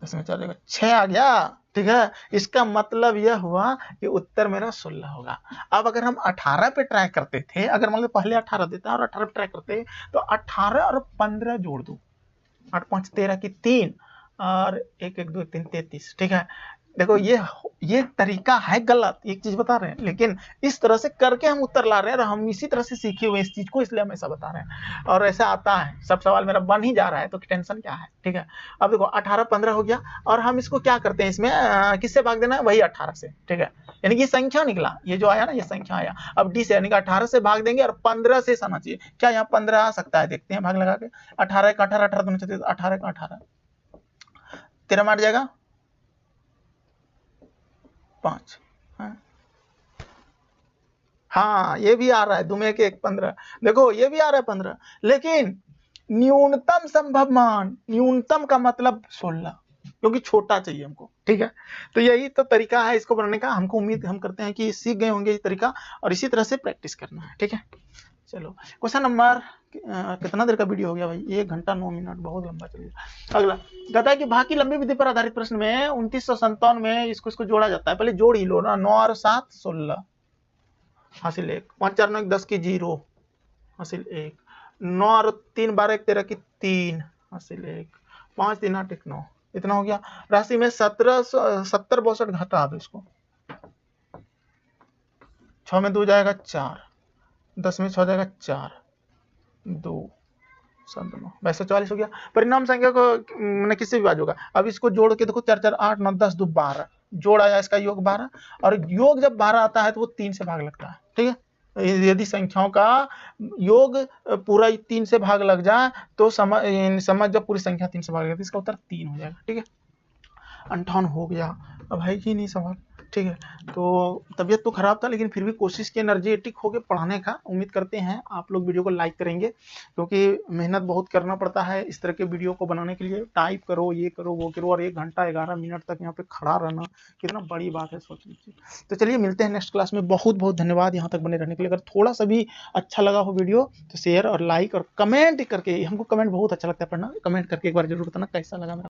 10 में 4 जगह 6 आ गया। ठीक है, इसका मतलब यह हुआ कि उत्तर मेरा 16 होगा। अब अगर हम 18 पे ट्राई करते थे, अगर मान लो पहले 18 देता और 18 पे ट्राई करते तो 18 और 15 जोड़ दो, 8 5 13 की 3 और 1 1 2 3 33। ठीक है, देखो ये तरीका है गलत, एक चीज बता रहे हैं, लेकिन इस तरह से करके हम उत्तर ला रहे हैं और हम इसी तरह से सीखे हुए इस चीज को, इसलिए हम ऐसा बता रहे हैं और ऐसा आता है। सब सवाल मेरा बन ही जा रहा है तो टेंशन क्या है। ठीक है, अब देखो 18 15 हो गया और हम इसको क्या करते हैं, इसमें किससे भाग देना है, वही 18 से। ठीक है, यानी कि संख्या निकला, ये जो आया ना ये संख्या आया, अब डी से यानी कि 18 से भाग देंगे और 15 से आना चाहिए। क्या यहाँ 15 आ सकता है, देखते हैं भाग लगा के। 18 का 18 18 दोनों चाहिए, 18 का 18 13 में 8 जाएगा 5। हाँ ये भी आ रहा है, 2 में 1 1 15। देखो ये भी आ रहा है 15, लेकिन न्यूनतम संभव मान, न्यूनतम का मतलब 16, क्योंकि छोटा चाहिए हमको। ठीक है, तो यही तो तरीका है इसको बनाने का। हमको उम्मीद हम करते हैं कि सीख गए होंगे ये तरीका और इसी तरह से प्रैक्टिस करना है। ठीक है, चलो क्वेश्चन नंबर कितना देर का वीडियो हो गया भाई, 1 घंटा 9 मिनट, बहुत लंबा चल गया। अगला कहता है कि भाग की लंबी विधि पर आधारित प्रश्न में 2957 में इसको जोड़ा जाता है। पहले जोड़ ही लो ना, 9 और 7 16 हासिल 1, 5 4 9 10 की 0 हासिल 1, 9 और 3 12 1 13 की 3 हासिल 1, 5 3 8 1 9, इतना हो गया। राशि में 17 70 62 घटा दो इसको, 6 में 2 जाएगा 4, 10 में 6 जाएगा 4 2 7 9 42 हो गया। परिणाम संख्या को मैंने किससे विभाज्य होगा, अब इसको जोड़ के देखो 4 4 8 9 10 2 12, जोड़ आया इसका योग 12, और योग जब 12 आता है तो वो 3 से भाग लगता है। ठीक है, यदि संख्याओं का योग पूरा 3 से भाग लग जाए तो समझ जब पूरी संख्या 3 से भाग लगती है, इसका उत्तर 3 हो जाएगा। ठीक है, 58 हो गया। अब है कि नहीं सवाल। ठीक। ठीक है। तो तबीयत तो ख़राब था, लेकिन फिर भी कोशिश की एनर्जेटिक होकर पढ़ाने का। उम्मीद करते हैं आप लोग वीडियो को लाइक करेंगे, क्योंकि मेहनत बहुत करना पड़ता है इस तरह के वीडियो को बनाने के लिए। टाइप करो, ये करो, वो करो, और 1 घंटा 11 मिनट तक यहाँ पे खड़ा रहना कितना बड़ी बात है, सोच लीजिए। तो चलिए मिलते हैं नेक्स्ट क्लास में। बहुत बहुत धन्यवाद यहाँ तक बने रहने के लिए। अगर थोड़ा सा भी अच्छा लगा हो वीडियो तो शेयर और लाइक और कमेंट करके, हमको कमेंट बहुत अच्छा लगता है पढ़ना, कमेंट करके एक बार जरूर बताना कैसा लगा मेरा